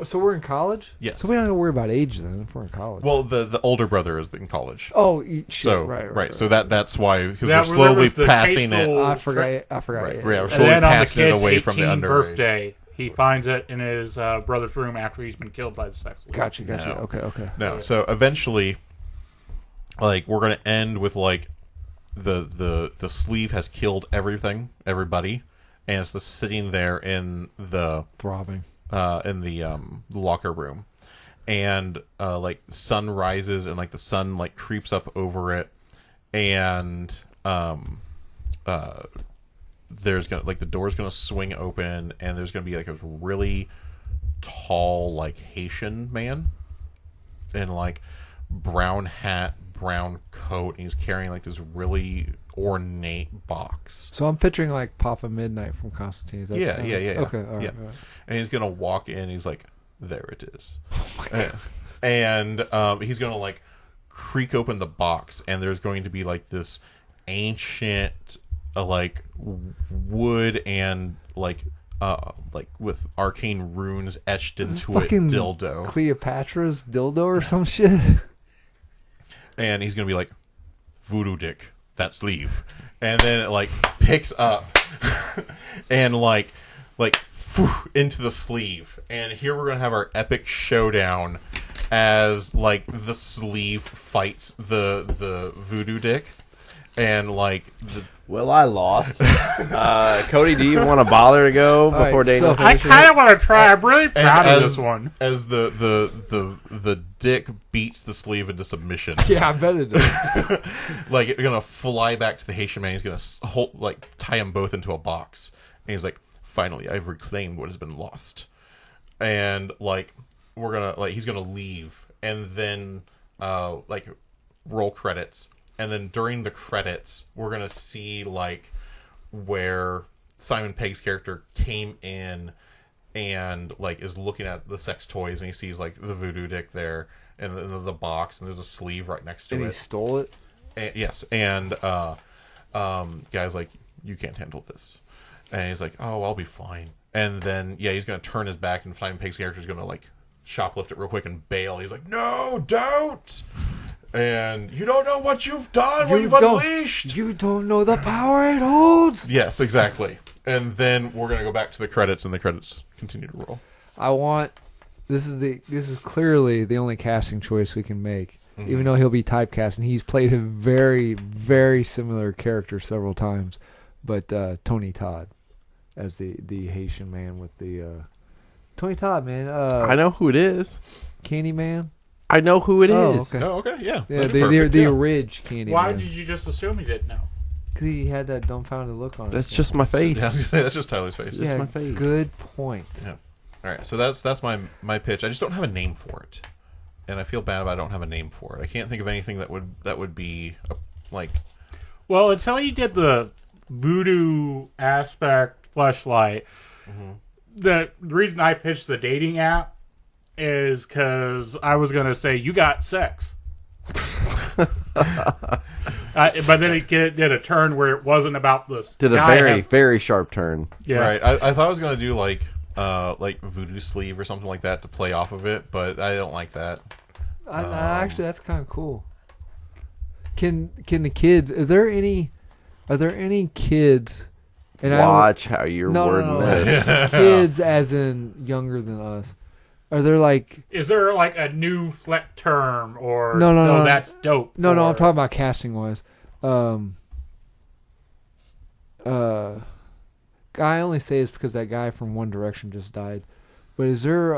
so we're in college. Yes. So we don't have to worry about age then if we're in college. well the older brother is in college. Oh, shit, So right. so that's why, because That we're slowly was the passing tasteful- it. I forgot. Right, Yeah. yeah, we're And slowly then on the passing it kid's away from the 18th underage. birthday, he finds it in his brother's room after he's been killed by the sex offender. Gotcha. No. Okay. No, so eventually, like, we're gonna end with like the sleeve has killed everybody, and it's just sitting there in the Throbbing. locker room, and like the sun rises and like the sun like creeps up over it, and there's gonna like the door's gonna swing open, and there's gonna be like a really tall like Haitian man in like brown hat, brown coat, and he's carrying like this really ornate box. So I'm picturing like Papa Midnight from Constantine. Is that Yeah. Okay, all right. Yeah. All right. And he's gonna walk in. He's like, "There it is," Oh and he's gonna like creak open the box, and there's going to be like this ancient, like wood and like like with arcane runes etched into it, fucking dildo. Cleopatra's dildo or some shit. And he's gonna be like, voodoo dick, that sleeve. And then it like picks up and like into the sleeve. And here we're gonna have our epic showdown as like the sleeve fights the voodoo dick. And like Well, I lost. Cody, do you want to bother to go before right, Daniel so- I finishes? kind of want to try. I'm really proud of as, this one. As the dick beats the sleeve into submission. Yeah, I bet it does. Like it's gonna fly back to the Haitian man. He's gonna tie them both into a box, and he's like, "Finally, I've reclaimed what has been lost." And like we're gonna he's gonna leave, and then roll credits, and then during the credits, we're gonna see like where Simon Pegg's character came in and like is looking at the sex toys, and he sees like the voodoo dick there. And the box, and there's a sleeve right next to And it. he stole it? And, yes, and guy's like, you can't handle this. And he's like, oh, I'll be fine. And then, he's going to turn his back, and Simon Pegg's character is going to, like, shoplift it real quick and bail. He's like, no, don't! And you don't know what you've done, what you've unleashed! You don't know the power it holds! Yes, exactly. And then we're going to go back to the credits, and the credits continue to roll. This is clearly the only casting choice we can make. Mm-hmm. Even though he'll be typecast, and he's played a very, very similar character several times. But Tony Todd as the Haitian man with the Tony Todd, man. I know who it is. Candyman. I know who it is. Okay. Oh, okay, yeah. Yeah, That's the perfect, Ridge Candyman. Why did you just assume he didn't know? Because he had that dumbfounded look on his That's face. just my face. Yeah, that's just Tyler's face. Yeah, my face. good point. Yeah. All right, so that's my pitch. I just don't have a name for it, and I feel bad if I don't have a name for it. I can't think of anything that would be like. Well, until you did the voodoo aspect fleshlight, the reason I pitched the dating app is because I was going to say you got sex. But then it did a turn where it wasn't about this. Did a very sharp turn. Yeah. Right. I thought I was gonna do like voodoo sleeve or something like that to play off of it, but I don't like that. Actually, that's kind of cool. Can the kids? Are there any kids? And Watch how you're wording this. Kids, as in younger than us. Are there like? Is there like a new fleck term or no, that's dope? No, I'm talking about casting wise. I only say this because that guy from One Direction just died. But is there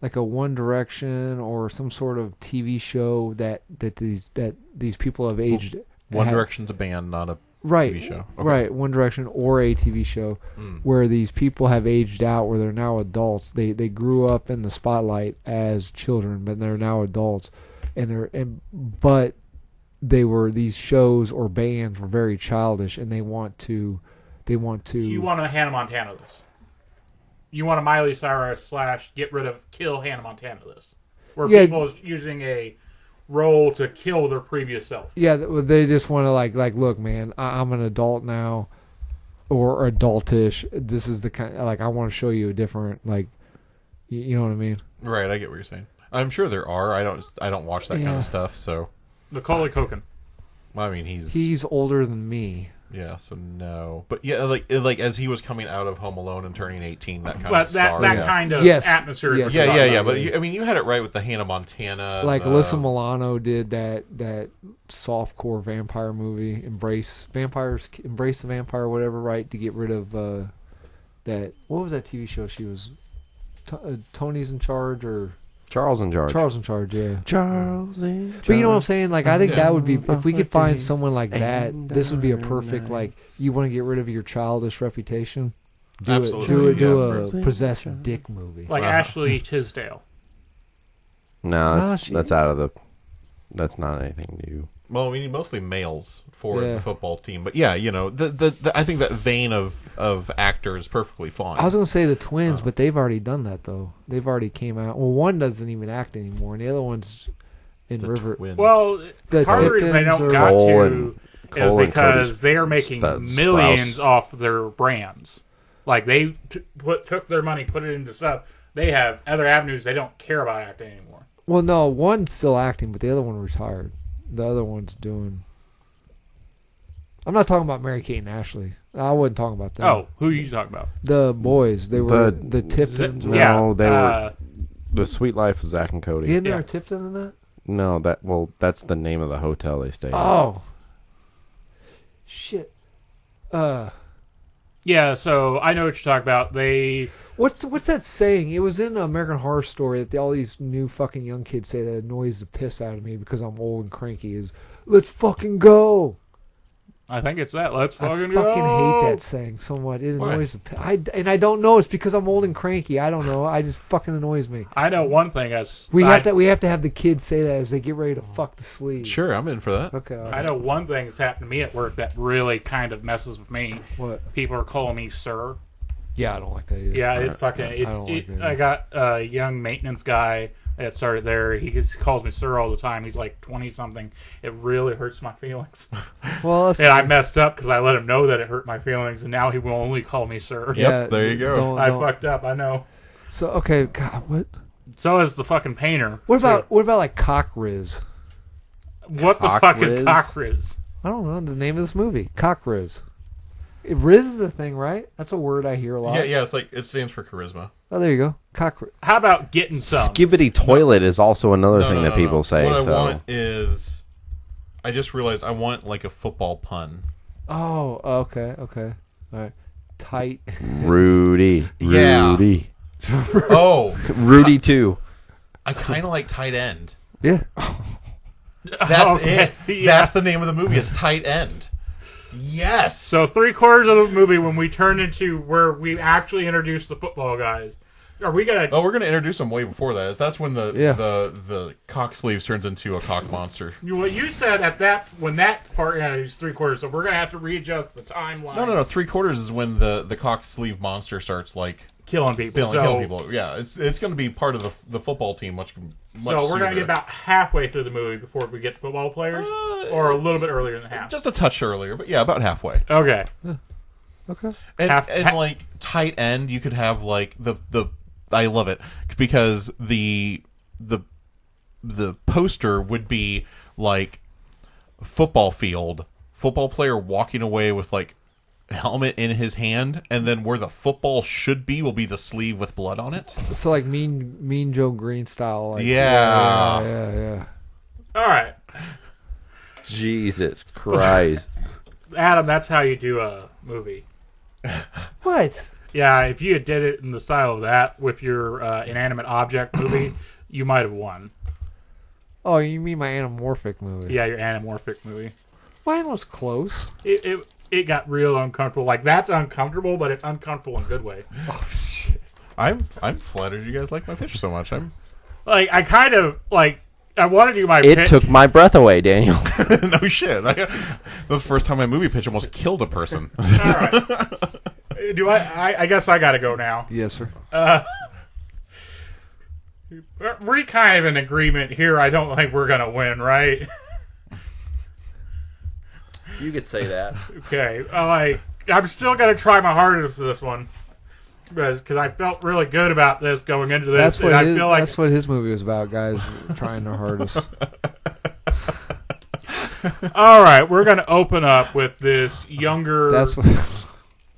like a One Direction or some sort of TV show that these people have aged? One Direction's a band, not a right, TV show. Okay. Right, One Direction or a TV show where these people have aged out, where they're now adults. They grew up in the spotlight as children, but they're now adults, but these shows or bands were very childish, and they want to. You want a Hannah Montana this. You want a Miley Cyrus / kill Hannah Montana this. Where people is using a role to kill their previous self. Yeah, they just want to like look, man, I'm an adult now, or adultish. This is the kind I want to show you a different you know what I mean? Right, I get what you're saying. I'm sure there are. I don't watch that kind of stuff. So Macaulay Culkin. I mean, he's older than me. Yeah, so no. But yeah, like as he was coming out of Home Alone and turning 18, that kind of star. That kind of atmosphere. Yes. Yeah. But I mean, you had it right with the Hannah Montana. Like Alyssa Milano did that softcore vampire movie, Embrace the Vampire, whatever, right? To get rid of that. What was that TV show? She was Tony's in charge or Charles in charge. Charles in charge, yeah. Charles in charge. But you know what I'm saying? Like, I think that would be, if we could find someone like that, this would be a perfect, like, you want to get rid of your childish reputation? Absolutely. Do a possessed dick movie. Like Ashley Tisdale. No, that's out of the, that's not anything new. Well, we need mostly males for the football team, but yeah, you know, the I think that vein of actor is perfectly fine. I was going to say the twins, but they've already done that though. They've already came out. Well, one doesn't even act anymore, and the other one's in River. Twins. Well, The part of the reason they don't Tiptons got Cole to and is because Cody's they are making millions off their brands. Like they took their money, put it into stuff. They have other avenues. They don't care about acting anymore. Well, no, one's still acting, but the other one retired. The other one's doing. I'm not talking about Mary Kate and Ashley. I wasn't talking about them. Oh, who are you talking about? The boys. They were the Tiptons. No, they were. The Sweet Life of Zach and Cody. Isn't there a Tipton in that? No, that's the name of the hotel they stayed. Oh, shit. Yeah, so I know what you're talking about. What's that saying? It was in American Horror Story that all these new fucking young kids say that annoys the piss out of me because I'm old and cranky. Is let's fucking go. I think it's that. Let's fucking I go. fucking hate that saying so much. It annoys the piss. I don't know. It's because I'm old and cranky. I don't know. I just fucking annoys me. I know one thing. We have to have the kids say that as they get ready to fuck the sleeve. Sure, I'm in for that. Okay. Right. I know one thing that's happened to me at work that really kind of messes with me. What? People are calling me sir. Yeah, I don't like that either. Yeah, it fucking. I don't like that either. I got a young maintenance guy that started there. He just calls me sir all the time. He's like 20-something. It really hurts my feelings. Well, I messed up because I let him know that it hurt my feelings, and now he will only call me sir. Yep, there you go. I fucked up. I know. So okay, God, what? So is the fucking painter. What about like cock riz? What the fuck is cock riz? I don't know the name of this movie. Cock riz. Riz is a thing, right? That's a word I hear a lot. Yeah, it's like it stands for charisma. Oh, there you go. Cock riz. How about getting some? Skibbity toilet is also another thing that people say. What I want is, I just realized I want like a football pun. Oh, okay. All right. Tight. Rudy. Yeah. Rudy. Oh, Rudy too. I kind of like tight end. Yeah. That's it. Yeah. That's the name of the movie. Is Tight End. Yes. So 3/4 of the movie, when we turn into where we actually introduce the football guys, are we gonna? Oh, we're gonna introduce them way before that. That's when the cock sleeves turns into a cock monster. What you said at that when that part is 3/4, so we're gonna have to readjust the timeline. No. 3/4 is when the cock sleeve monster starts like killing people. Killing people. Yeah, it's going to be part of the football team much so we're going to get about halfway through the movie before we get to football players, or a little bit earlier than half. Just a touch earlier, but yeah, about halfway. Okay. Okay. And like tight end, you could have like the I love it because the poster would be like football player walking away with like helmet in his hand, and then where the football should be will be the sleeve with blood on it. So like Mean Joe Green style. Like, yeah. All right. Jesus Christ. Adam, that's how you do a movie. What? Yeah, if you had did it in the style of that with your inanimate object movie, you might have won. Oh, you mean my anamorphic movie? Yeah, your anamorphic movie. Mine was close. It got real uncomfortable. Like, that's uncomfortable, but it's uncomfortable in a good way. Oh shit! I'm flattered you guys like my pitch so much. I kind of like. I want to do my It pitch. took my breath away, Daniel. No shit. The first time my movie pitch almost killed a person. All right. Do I guess I got to go now. Yes, sir. We're kind of in agreement here. I don't think we're going to win, right? You could say that. Okay. I'm still going to try my hardest with this one. Because I felt really good about this going into this. That's what his movie was about, guys. Trying their hardest. All right, we're going to open up with this younger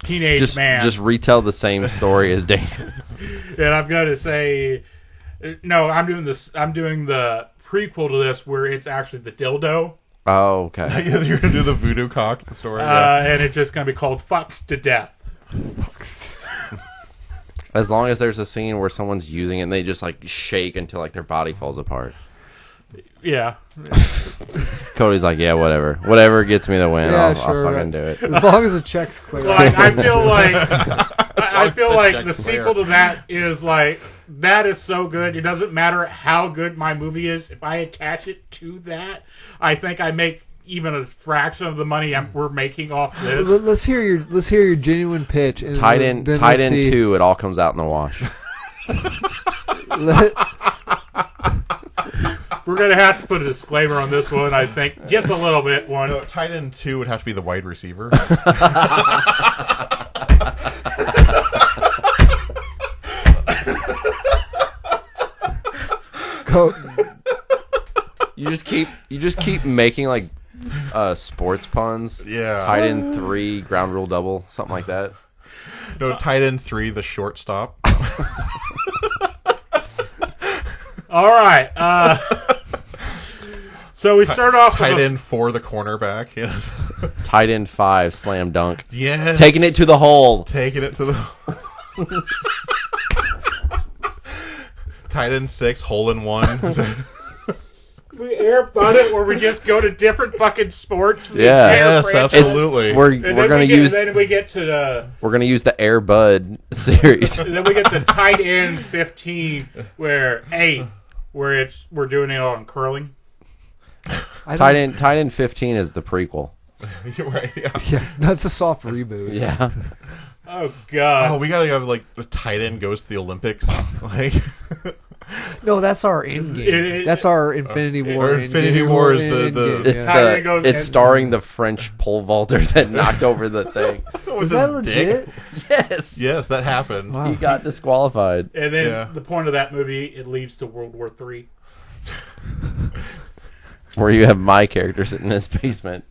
teenage man. Just retell the same story as Daniel. And I'm going to say, no, I'm doing the prequel to this where it's actually the dildo. Oh, okay. You're going to do the voodoo cock story. And it's just going to be called Fucks to Death. As long as there's a scene where someone's using it and they just like shake until like their body falls apart. Yeah. Cody's like, yeah, whatever. Whatever gets me the win, Yeah, I'll sure. fucking do it. As long as the check's clear. Like, I feel like the sequel to that is like, that is so good. It doesn't matter how good my movie is. If I attach it to that, I think I make even a fraction of the money we're making off this. Let's hear your genuine pitch. And tied in 2, it all comes out in the wash. We're gonna have to put a disclaimer on this one. I think just a little bit. No, tight end 2 would have to be the wide receiver. You just keep making like sports puns. Yeah. Tight end 3, ground rule double, something like that. No, tight end 3, the shortstop. All right. So we start off tight with end 4, the cornerback. Yes. Tight end 5, slam dunk. Yes. Taking it to the hole. Taking it to the. Tight end 6, hole in 1. we airbud it where we just go to different fucking sports. For the Yeah. entire Yes, franchise. absolutely. We're gonna use. And then we get to the. We're gonna use the Air Bud series. And then we get to tight end 15, where we're doing it on curling. Tight end 15 is the prequel. You're right. Yeah. Yeah, that's a soft reboot. Yeah. Oh god. Oh, we gotta have like the tight end goes to the Olympics. Like. No, that's our end game. That's our Infinity War. Or Infinity War is the It's Tight end goes it's in- starring the French pole vaulter that knocked over the thing. with Is that his legit? dick. Yes. Yes, that happened. Wow. He got disqualified. And then Yeah. the point of that movie, it leads to World War III. Where you have my character sitting in his basement.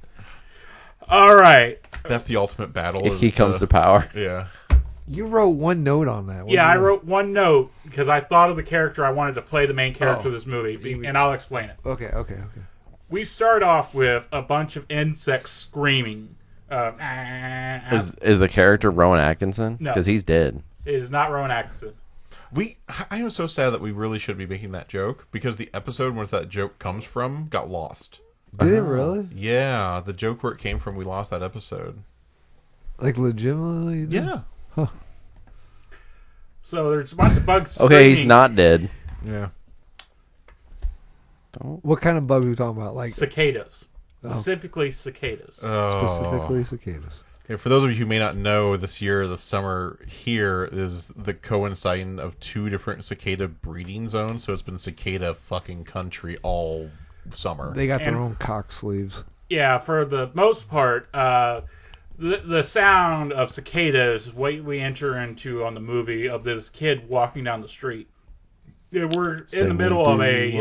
All right. That's the ultimate battle. He comes to power. Yeah. You wrote one note on that. Yeah, I wrote one note because I thought of the character I wanted to play the main character of this movie, You- and I'll explain it. Okay. We start off with a bunch of insects screaming. Is the character Rowan Atkinson? No. Because he's dead. It is not Rowan Atkinson. I am so sad that we really should be making that joke because the episode where that joke comes from got lost. Did it really? Yeah, the joke where it came from, we lost that episode. Like legitimately? Yeah. So there's a bunch of bugs. Okay, he's screaming. not dead. Yeah. What kind of bugs are we talking about? Like Cicadas. Specifically cicadas. specifically cicadas. Okay, for those of you who may not know, this year, the summer here is the coinciding of 2 different cicada breeding zones, so it's been cicada fucking country all summer. They got their And- own cock sleeves. Yeah, for the most part, the sound of cicadas is what we enter into on the movie of this kid walking down the street. Yeah, we're in the middle of a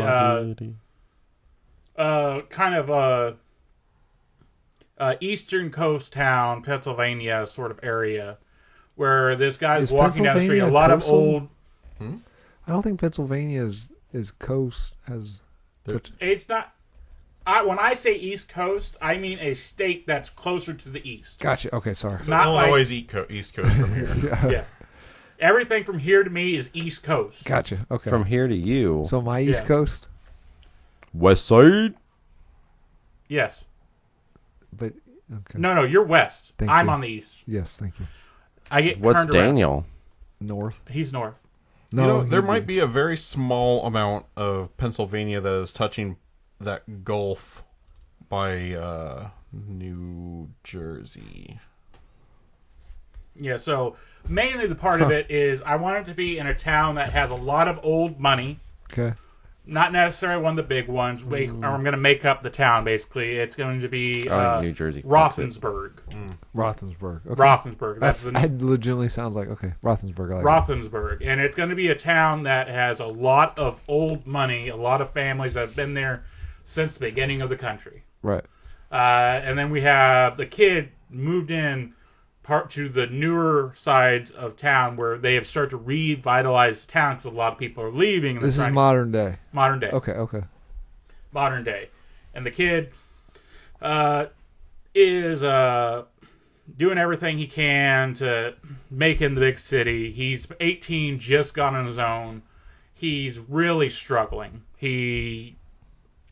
kind of a eastern coast town, Pennsylvania sort of area, where this guy's Is walking down the street. A Pennsylvania lot of coastal? old. I don't think Pennsylvania is coast has. It's not. When I say East Coast, I mean a state that's closer to the east. Gotcha. Okay, sorry. So not Illinois is East Coast from here. Yeah. Everything from here to me is East Coast. Gotcha. Okay. From here to you. So my East Yeah. Coast, West Side? Yes. but okay. No, you're west. Thank I'm you. on the east. Yes, thank you. I get What's turned around. Daniel? North. He's north. No, You know, there he'd might be a very small amount of Pennsylvania that is touching that Gulf by New Jersey. Yeah, so mainly the part of it is I want it to be in a town that has a lot of old money. Okay. Not necessarily one of the big ones. I'm going to make up the town, basically. It's going to be New Jersey. Rothensburg. Rothensburg. Okay. Rothensburg. That's That legitimately sounds like okay. Rothensburg. I like Rothensburg. And it's going to be a town that has a lot of old money, a lot of families that have been there since the beginning of the country. it. Right. And then we have the kid moved in part to the newer sides of town where they have started to revitalize the town because a lot of people are leaving. And This they're is trying modern day. to- modern day. Okay. Modern day. And the kid is doing everything he can to make it in the big city. He's 18, just gone on his own. He's really struggling. He's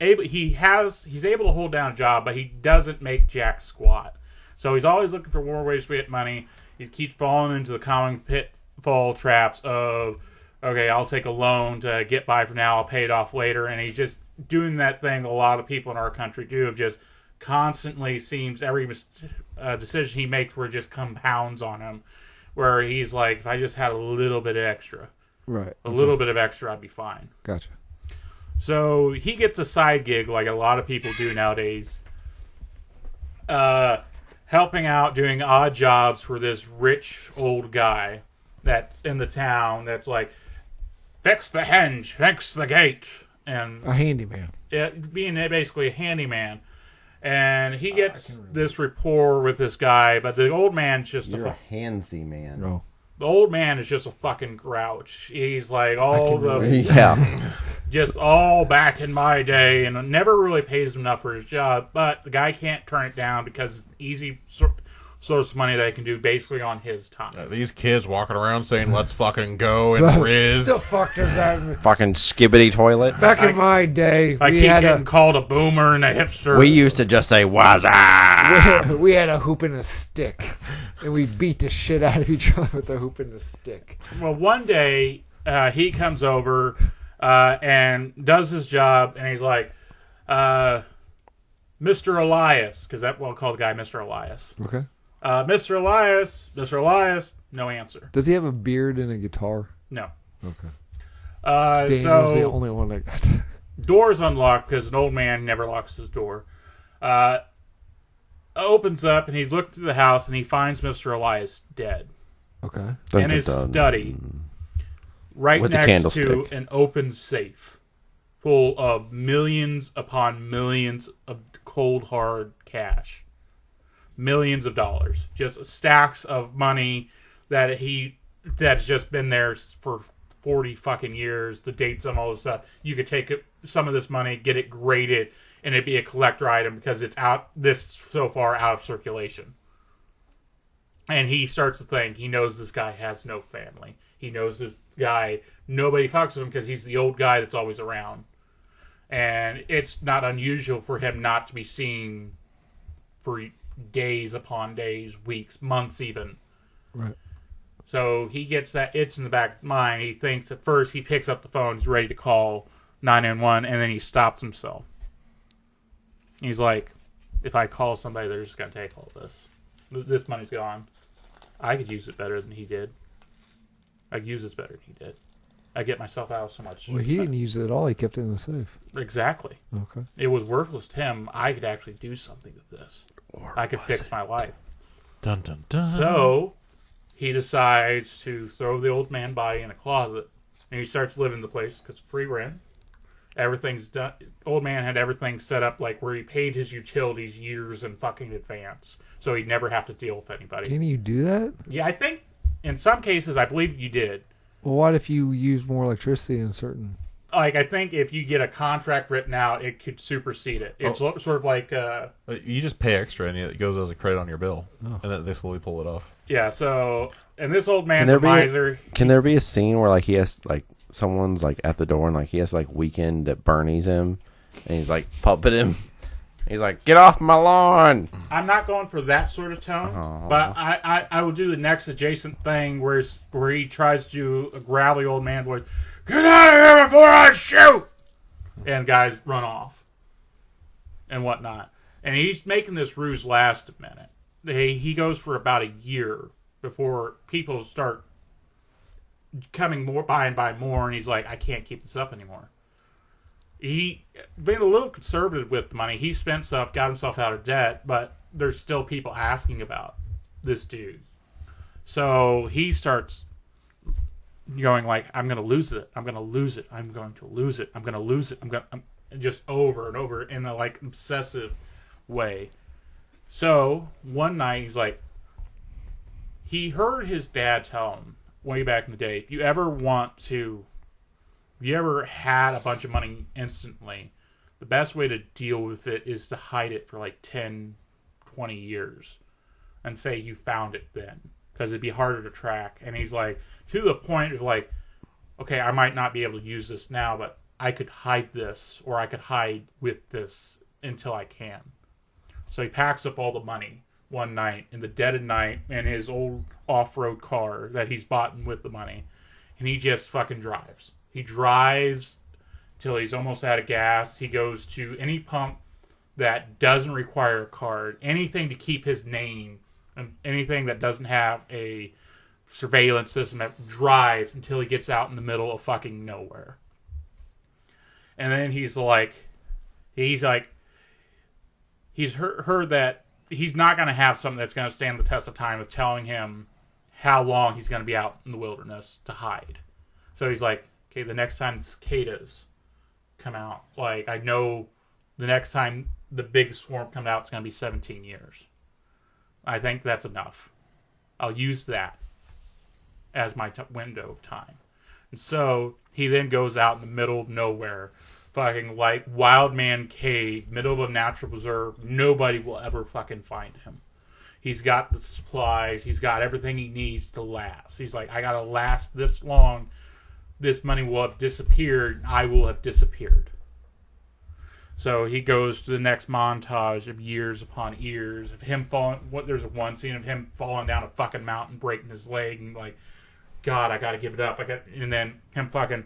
able to hold down a job, but he doesn't make jack squat. So he's always looking for more ways to get money. He keeps falling into the common pitfall traps of, okay, I'll take a loan to get by for now, I'll pay it off later. And he's just doing that thing a lot of people in our country do, of just constantly seems every decision he makes where it just compounds on him. Where he's like, if I just had a little bit extra, Right. a little bit of extra, I'd be fine. Gotcha. So he gets a side gig like a lot of people do nowadays. Helping out, doing odd jobs for this rich old guy that's in the town that's like, fix the hinge, fix the gate, and a handyman. Being basically a handyman. And he gets this rapport with this guy, but the old man's just You're a handsy man. No. the old man is just a fucking grouch. He's like just all back in my day, and never really pays him enough for his job. But the guy can't turn it down because it's easy source of money that he can do basically on his time. These kids walking around saying "Let's fucking go" and Riz. The fuck does that mean? Fucking skibbity toilet. Back in my day, I keep getting called a boomer and a hipster. We used to just say "Wazza." we had a hoop and a stick, and we beat the shit out of each other with a hoop and a stick. Well, one day he comes over and does his job, and he's like, Mr. Elias, because we'll call the guy Mr. Elias. Okay. Mr. Elias, no answer. Does he have a beard and a guitar? No. Okay. So Daniel's the only one that got that. door's unlocked because an old man never locks his door. Opens up and he's looking through the house and he finds Mr. Elias dead. Okay. In his study, right With the next to candlestick. an open safe full of millions upon millions of cold hard cash. Millions of dollars. Just stacks of money that's just been there for 40 fucking years. The dates on all this stuff. You could take some of this money, get it graded, and it'd be a collector item because it's so far out of circulation. And he starts to think he knows this guy has no family. He knows this guy, nobody fucks with him because he's the old guy that's always around. And it's not unusual for him not to be seen for days upon days, weeks, months even. Right. So he gets that itch in the back of his mind. He thinks at first he picks up the phone, he's ready to call 911, and then he stops himself. He's like, if I call somebody, they're just going to take all of this. This money's gone. I could use it better than he did. I could use this better than he did. I get myself out of so much. Well, he didn't use it at all. He kept it in the safe. Exactly. Okay. It was worthless to him. I could actually do something with this. I could fix my life. Dun dun dun. So he decides to throw the old man body in a closet, and he starts living the place because free rent. Everything's done. Old man had everything set up like where he paid his utilities years in fucking advance, so he'd never have to deal with anybody. Can you do that? Yeah, I think in some cases, I believe you did. Well, what if you use more electricity in certain... Like, I think if you get a contract written out, it could supersede it. It's sort of like... you just pay extra, and it goes as a credit on your bill, and then they slowly pull it off. Yeah, so... And this old man, Can there be a scene where, like, he has, like, someone's, like, at the door, and, like, he has, like, weekend at Bernie's him, and he's, like, puppet him. He's like, get off my lawn! I'm not going for that sort of tone, but I will do the next adjacent thing where he tries to do a growly old man voice, get out of here before I shoot! And guys run off and whatnot. And he's making this ruse last a minute. He goes for about a year before people start coming more by and by more, and he's like, I can't keep this up anymore. He been a little conservative with the money. He spent stuff, got himself out of debt, but there's still people asking about this dude. So he starts going like, I'm going to lose it. I'm going to lose it. I'm going to lose it. I'm going to lose it. I'm just over and over in a like obsessive way. So one night he's like, he heard his dad tell him way back in the day, if you ever had a bunch of money instantly, the best way to deal with it is to hide it for like 10, 20 years and say you found it then, because it'd be harder to track. And he's like, to the point of like, okay, I might not be able to use this now, but I could hide this, or I could hide with this until I can. So he packs up all the money one night in the dead of night in his old off-road car that he's bought with the money, and he just fucking drives. He drives till he's almost out of gas. He goes to any pump that doesn't require a card, anything to keep his name, and anything that doesn't have a surveillance system, that drives until he gets out in the middle of fucking nowhere. And then he's heard that he's not going to have something that's going to stand the test of time of telling him how long he's going to be out in the wilderness to hide. So he's like, okay, the next time the cicadas come out. Like, I know the next time the big swarm comes out, it's going to be 17 years. I think that's enough. I'll use that as my window of time. And so he then goes out in the middle of nowhere, fucking like wild man cave, middle of a natural preserve. Nobody will ever fucking find him. He's got the supplies. He's got everything he needs to last. He's like, I gotta last this long. This money will have disappeared. And I will have disappeared. So he goes to the next montage of years upon years of him falling. There's one scene of him falling down a fucking mountain, breaking his leg, and like, God, I gotta give it up. And then him fucking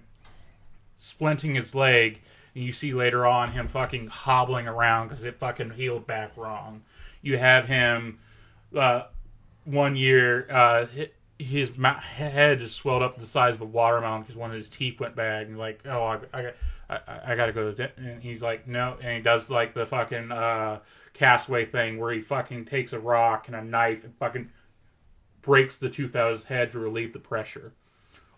splinting his leg, and you see later on him fucking hobbling around because it fucking healed back wrong. You have him 1 year, his head just swelled up to the size of a watermelon because one of his teeth went bad, and like, oh, I gotta go to the and he's like, no, and he does like the fucking Castaway thing where he fucking takes a rock and a knife and fucking breaks the tooth out of his head to relieve the pressure.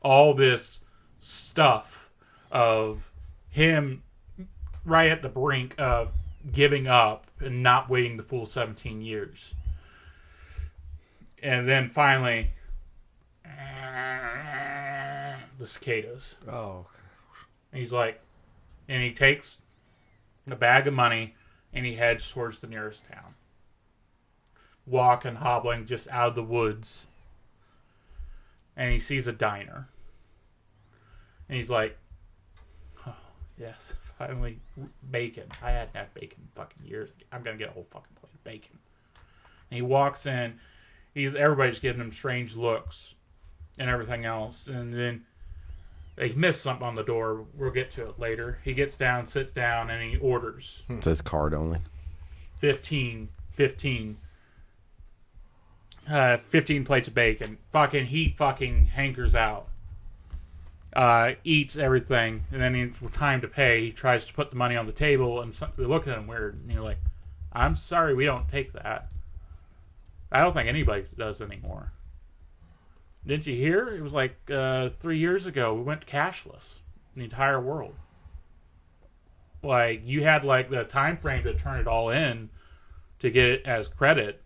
All this stuff of him right at the brink of giving up and not waiting the full 17 years. And then finally, the cicadas. Oh. And he's like, and he takes a bag of money and he heads towards the nearest town. Walking, hobbling just out of the woods. And he sees a diner. And he's like, oh, yes, finally, bacon. I hadn't had bacon in fucking years. I'm going to get a whole fucking plate of bacon. And he walks in. Everybody's giving him strange looks and everything else. And then he missed something on the door. We'll get to it later. He gets down, sits down, and he orders. It says card only. 15 plates of bacon. He fucking hankers out. Eats everything, and then for time to pay, he tries to put the money on the table, and they look at him weird, and you're like, I'm sorry, we don't take that. I don't think anybody does anymore. Didn't you hear? It was like 3 years ago, we went cashless in the entire world. Like, you had like the time frame to turn it all in to get it as credit.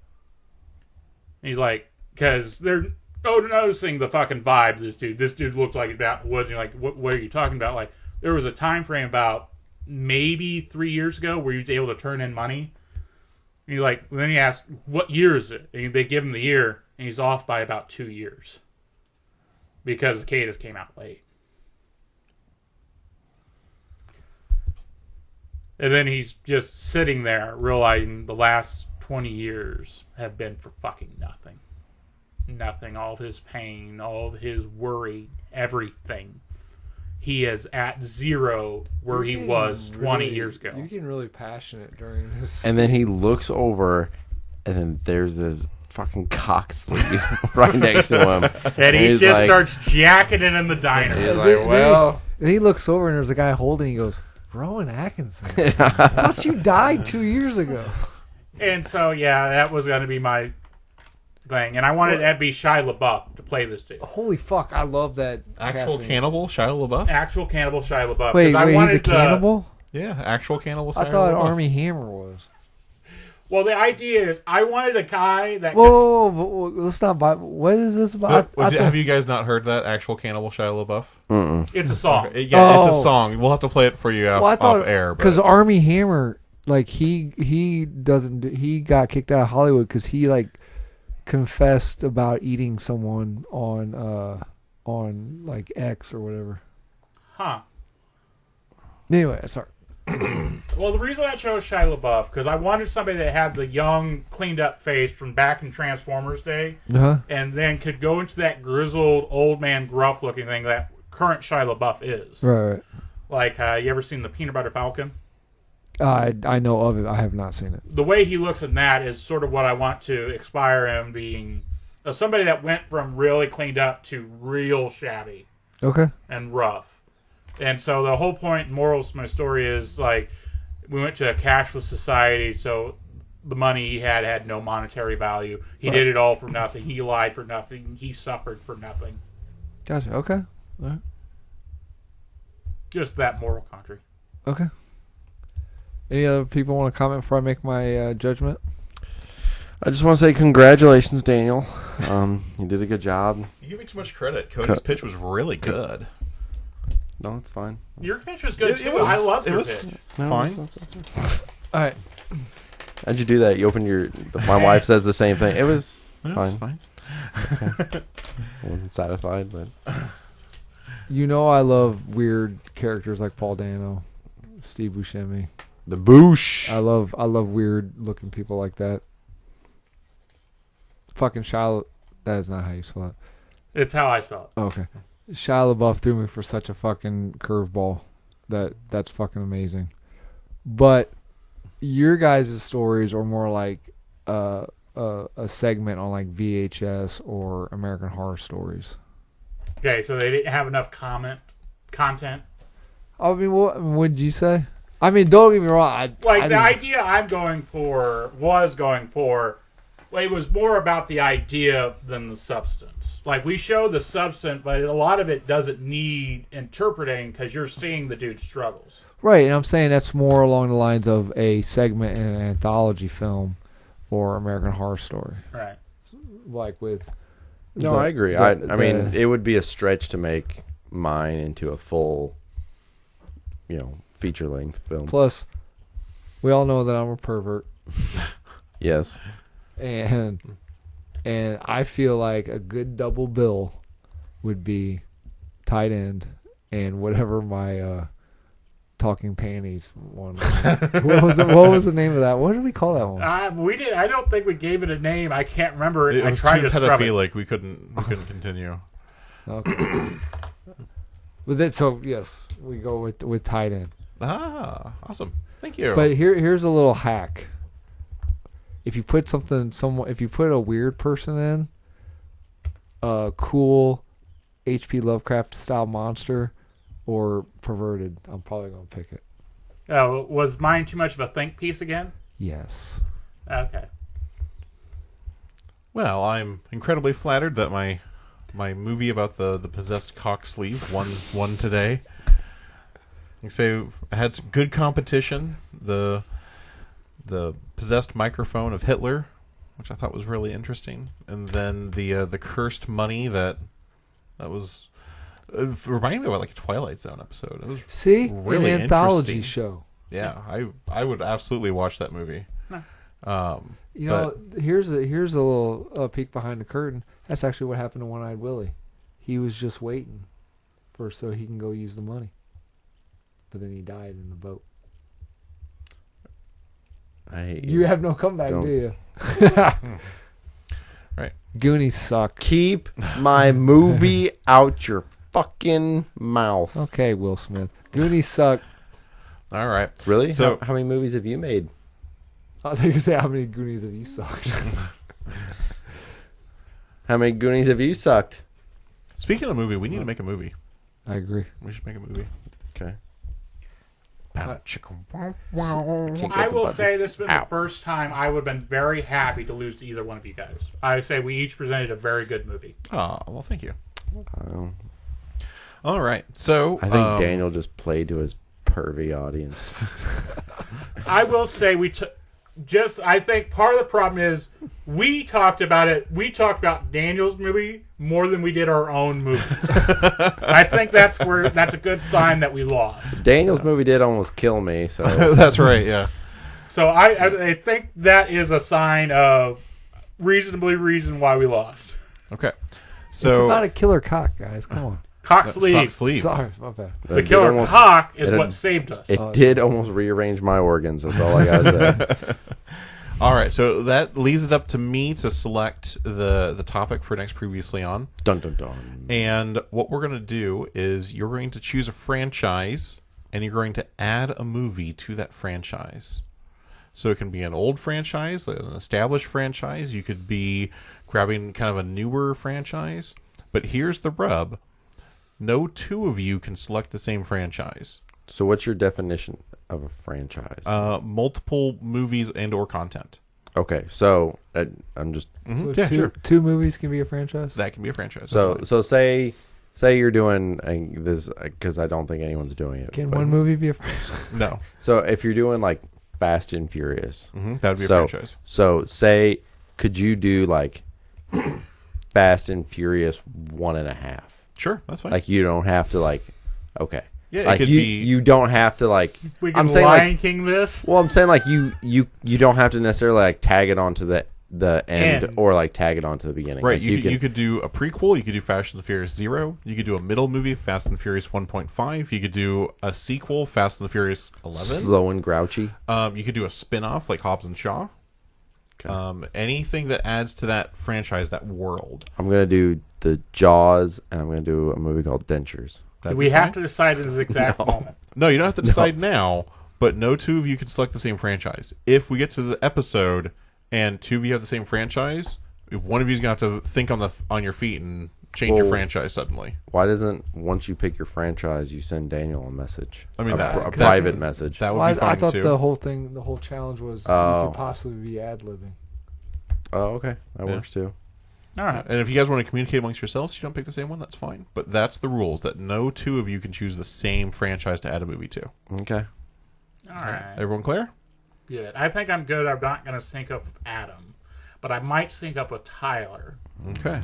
And he's like, because they're noticing the fucking vibe of this dude. This dude looks like he's out in the woods. And you're like, what are you talking about? Like, there was a time frame about maybe 3 years ago where you was able to turn in money. And you're like, then he asks, what year is it? And they give him the year, and he's off by about 2 years. Because the cicadas came out late. And then he's just sitting there realizing the last 20 years have been for fucking nothing. Nothing. All of his pain, all of his worry, everything. He is at zero where he was 20 years ago. You're getting really passionate during this. And then he looks over, and then there's this fucking cock sleeve right next to him. And he just like, starts jacking it in the diner. He's like, well. Then he looks over, and there's a guy holding. He goes, Rowan Atkinson. I thought you died 2 years ago. And so, yeah, that was going to be my thing. And I wanted it to be Shia LaBeouf to play this dude. Holy fuck, I love that. Actual casting. cannibal Shia LaBeouf? Actual cannibal Shia LaBeouf. Wait, he's a cannibal? Yeah, actual cannibal Shia I thought LaBeouf. Armie Hammer was. Well, the idea is, I wanted a guy that... Whoa, let's not buy... What is this about? Have you guys not heard that? Actual cannibal Shia LaBeouf? Mm-mm. It's a song. Okay. It's a song. We'll have to play it for you off air. Because Armie Hammer, like, he got kicked out of Hollywood because he, like, confessed about eating someone on like X or whatever. Huh. Anyway, sorry. Well, the reason I chose Shia LaBeouf, because I wanted somebody that had the young, cleaned-up face from back in Transformers Day, and then could go into that grizzled, old man, gruff-looking thing that current Shia LaBeouf is. Right. Like, you ever seen the Peanut Butter Falcon? I know of it. I have not seen it. The way he looks in that is sort of what I want to inspire him being somebody that went from really cleaned up to real shabby. Okay. And rough. And so the whole point and morals of my story is, like, we went to a cashless society, so the money he had no monetary value. He did it all for nothing. He lied for nothing. He suffered for nothing. Gotcha. Okay. All right. Just that moral country. Okay. Any other people want to comment before I make my judgment? I just want to say congratulations, Daniel. You did a good job. You give me too much credit. Cody's pitch was really good. No, it's fine. Your pitch was good, too. It was, I loved your pitch. No, Fine. All right. How'd you do that? You opened your... My wife says the same thing. It was It's fine. I wasn't satisfied, but... You know I love weird characters like Paul Dano, Steve Buscemi. The boosh. I love weird looking people like that. Fucking Shia. That is not how you spell it. It's how I spell it. Okay. Shia LaBeouf threw me for such a fucking curveball. That's fucking amazing. But your guys' stories are more like a segment on like VHS or American Horror Stories. Okay, so they didn't have enough content. I mean, what would you say? I mean, don't get me wrong. The idea I'm going for, it was more about the idea than the substance. Like, we show the substance, but a lot of it doesn't need interpreting because you're seeing the dude's struggles. Right, and I'm saying that's more along the lines of a segment in an anthology film for American Horror Story. Right. Like with... No, I agree. I mean, it would be a stretch to make mine into a full, feature-length film. Plus, we all know that I'm a pervert. Yes. And I feel like a good double bill would be Tight End and whatever my Talking Panties one was. What was the name of that? What did we call that one? We did. I don't think we gave it a name. I can't remember it. It was I tried too to scrub it. pedophilic. We couldn't continue. Okay. So yes, we go with Tight End. Ah, awesome. Thank you. But here's a little hack. If you put if you put a weird person in, a cool H.P. Lovecraft style monster, or perverted, I'm probably gonna pick it. Was mine too much of a think piece again? Yes. Okay. Well, I'm incredibly flattered that my movie about the possessed cock sleeve won today. So I had some good competition. The possessed microphone of Hitler, which I thought was really interesting, and then the cursed money that was reminding me about like a Twilight Zone episode. It was really an anthology interesting. show. Yeah, I would absolutely watch that movie. No. Here's a little peek behind the curtain. That's actually what happened to One-Eyed Willie. He was just waiting so he can go use the money, but then he died in the boat. I hate You have no comeback, do you? Right. Goonies suck. Keep my movie out your fucking mouth. Okay, Will Smith. Goonies suck. All right. Really? So how many movies have you made? I think you say how many Goonies have you sucked? How many Goonies have you sucked? speaking of movie, we need to make a movie. I agree. We should make a movie. Okay. I will say this has been the first time I would have been very happy to lose to either one of you guys. I say we each presented a very good movie. Oh, well, thank you. All right. So I think Daniel just played to his pervy audience. I will say I think part of the problem is we talked about it. We talked about Daniel's movie more than we did our own movies. I think that's a good sign that we lost. Daniel's movie did almost kill me, so that's right. Yeah. So I think that is a sign of reason why we lost. Okay. So it's not a killer cock, guys. Come on. Cock sleeve. Sorry, my bad. The killer cock is what saved us. It did almost rearrange my organs. That's all I gotta say. All right, so that leaves it up to me to select the topic for next previously on. Dun dun dun. And what we're going to do is you're going to choose a franchise, and you're going to add a movie to that franchise. So it can be an old franchise, an established franchise. You could be grabbing kind of a newer franchise. But here's the rub. No two of you can select the same franchise. So what's your definition of a franchise? Multiple movies and or content. Okay, so I'm just So two movies can be a franchise? That can be a franchise. so say say you're doing this because I don't think anyone's doing it. Can one movie be a franchise? No. So if you're doing like Fast and Furious, That would be a franchise. So say, could you do like Fast and Furious 1.5? Sure, that's fine. Like you don't have to like, okay. Yeah, like it could you don't have to like. We can I'm saying Lion like, King this. Well, I'm saying like you don't have to necessarily like tag it onto the end or like tag it onto the beginning. Right, Like, you could do a prequel. You could do Fast and the Furious 0. You could do a middle movie, Fast and the Furious 1.5. You could do a sequel, Fast and the Furious 11. Slow and grouchy. You could do a spin-off like Hobbs and Shaw. Okay. Anything that adds to that franchise, that world. I'm gonna do the Jaws, and I'm gonna do a movie called Dentures. We have to decide at this exact moment. No, you don't have to decide now, but no two of you can select the same franchise. If we get to the episode and two of you have the same franchise, if one of you is going to have to think on your feet and change your franchise suddenly. Why doesn't, once you pick your franchise, you send Daniel a message? I mean, a private message. That would be fine, I thought too. the whole challenge was you could possibly be ad-libbing. Oh, okay. That works, too. All right. And if you guys want to communicate amongst yourselves, you don't pick the same one, that's fine. But that's the rules, that no two of you can choose the same franchise to add a movie to. Okay. All right. Everyone clear? Good. I think I'm good. I'm not going to sync up with Adam, but I might sync up with Tyler. Okay.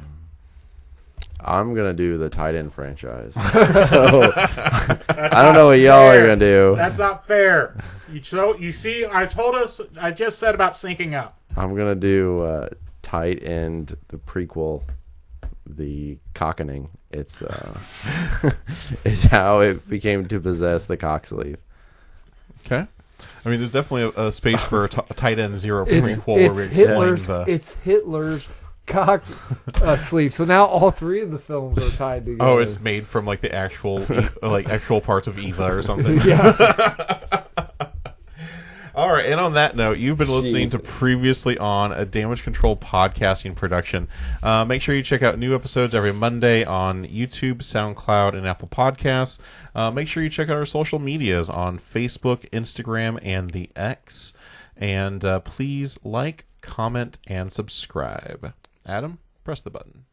I'm going to do the tight end franchise. So, I don't know what y'all are going to do. That's not fair. You see, I just said about syncing up. I'm going to do tight end, the prequel, the cockening. It's it's how it became to possess the cock sleeve. Okay. I mean, there's definitely a space for a tight end 0 prequel where we explain It's Hitler's cock sleeve. So now all three of the films are tied together. Oh, it's made from like the actual actual parts of Eva or something. Yeah. All right, and on that note, you've been listening to Previously on a Damage Control podcasting production. Make sure you check out new episodes every Monday on YouTube, SoundCloud, and Apple Podcasts. Make sure you check out our social medias on Facebook, Instagram, and the X. And please like, comment, and subscribe. Adam, press the button.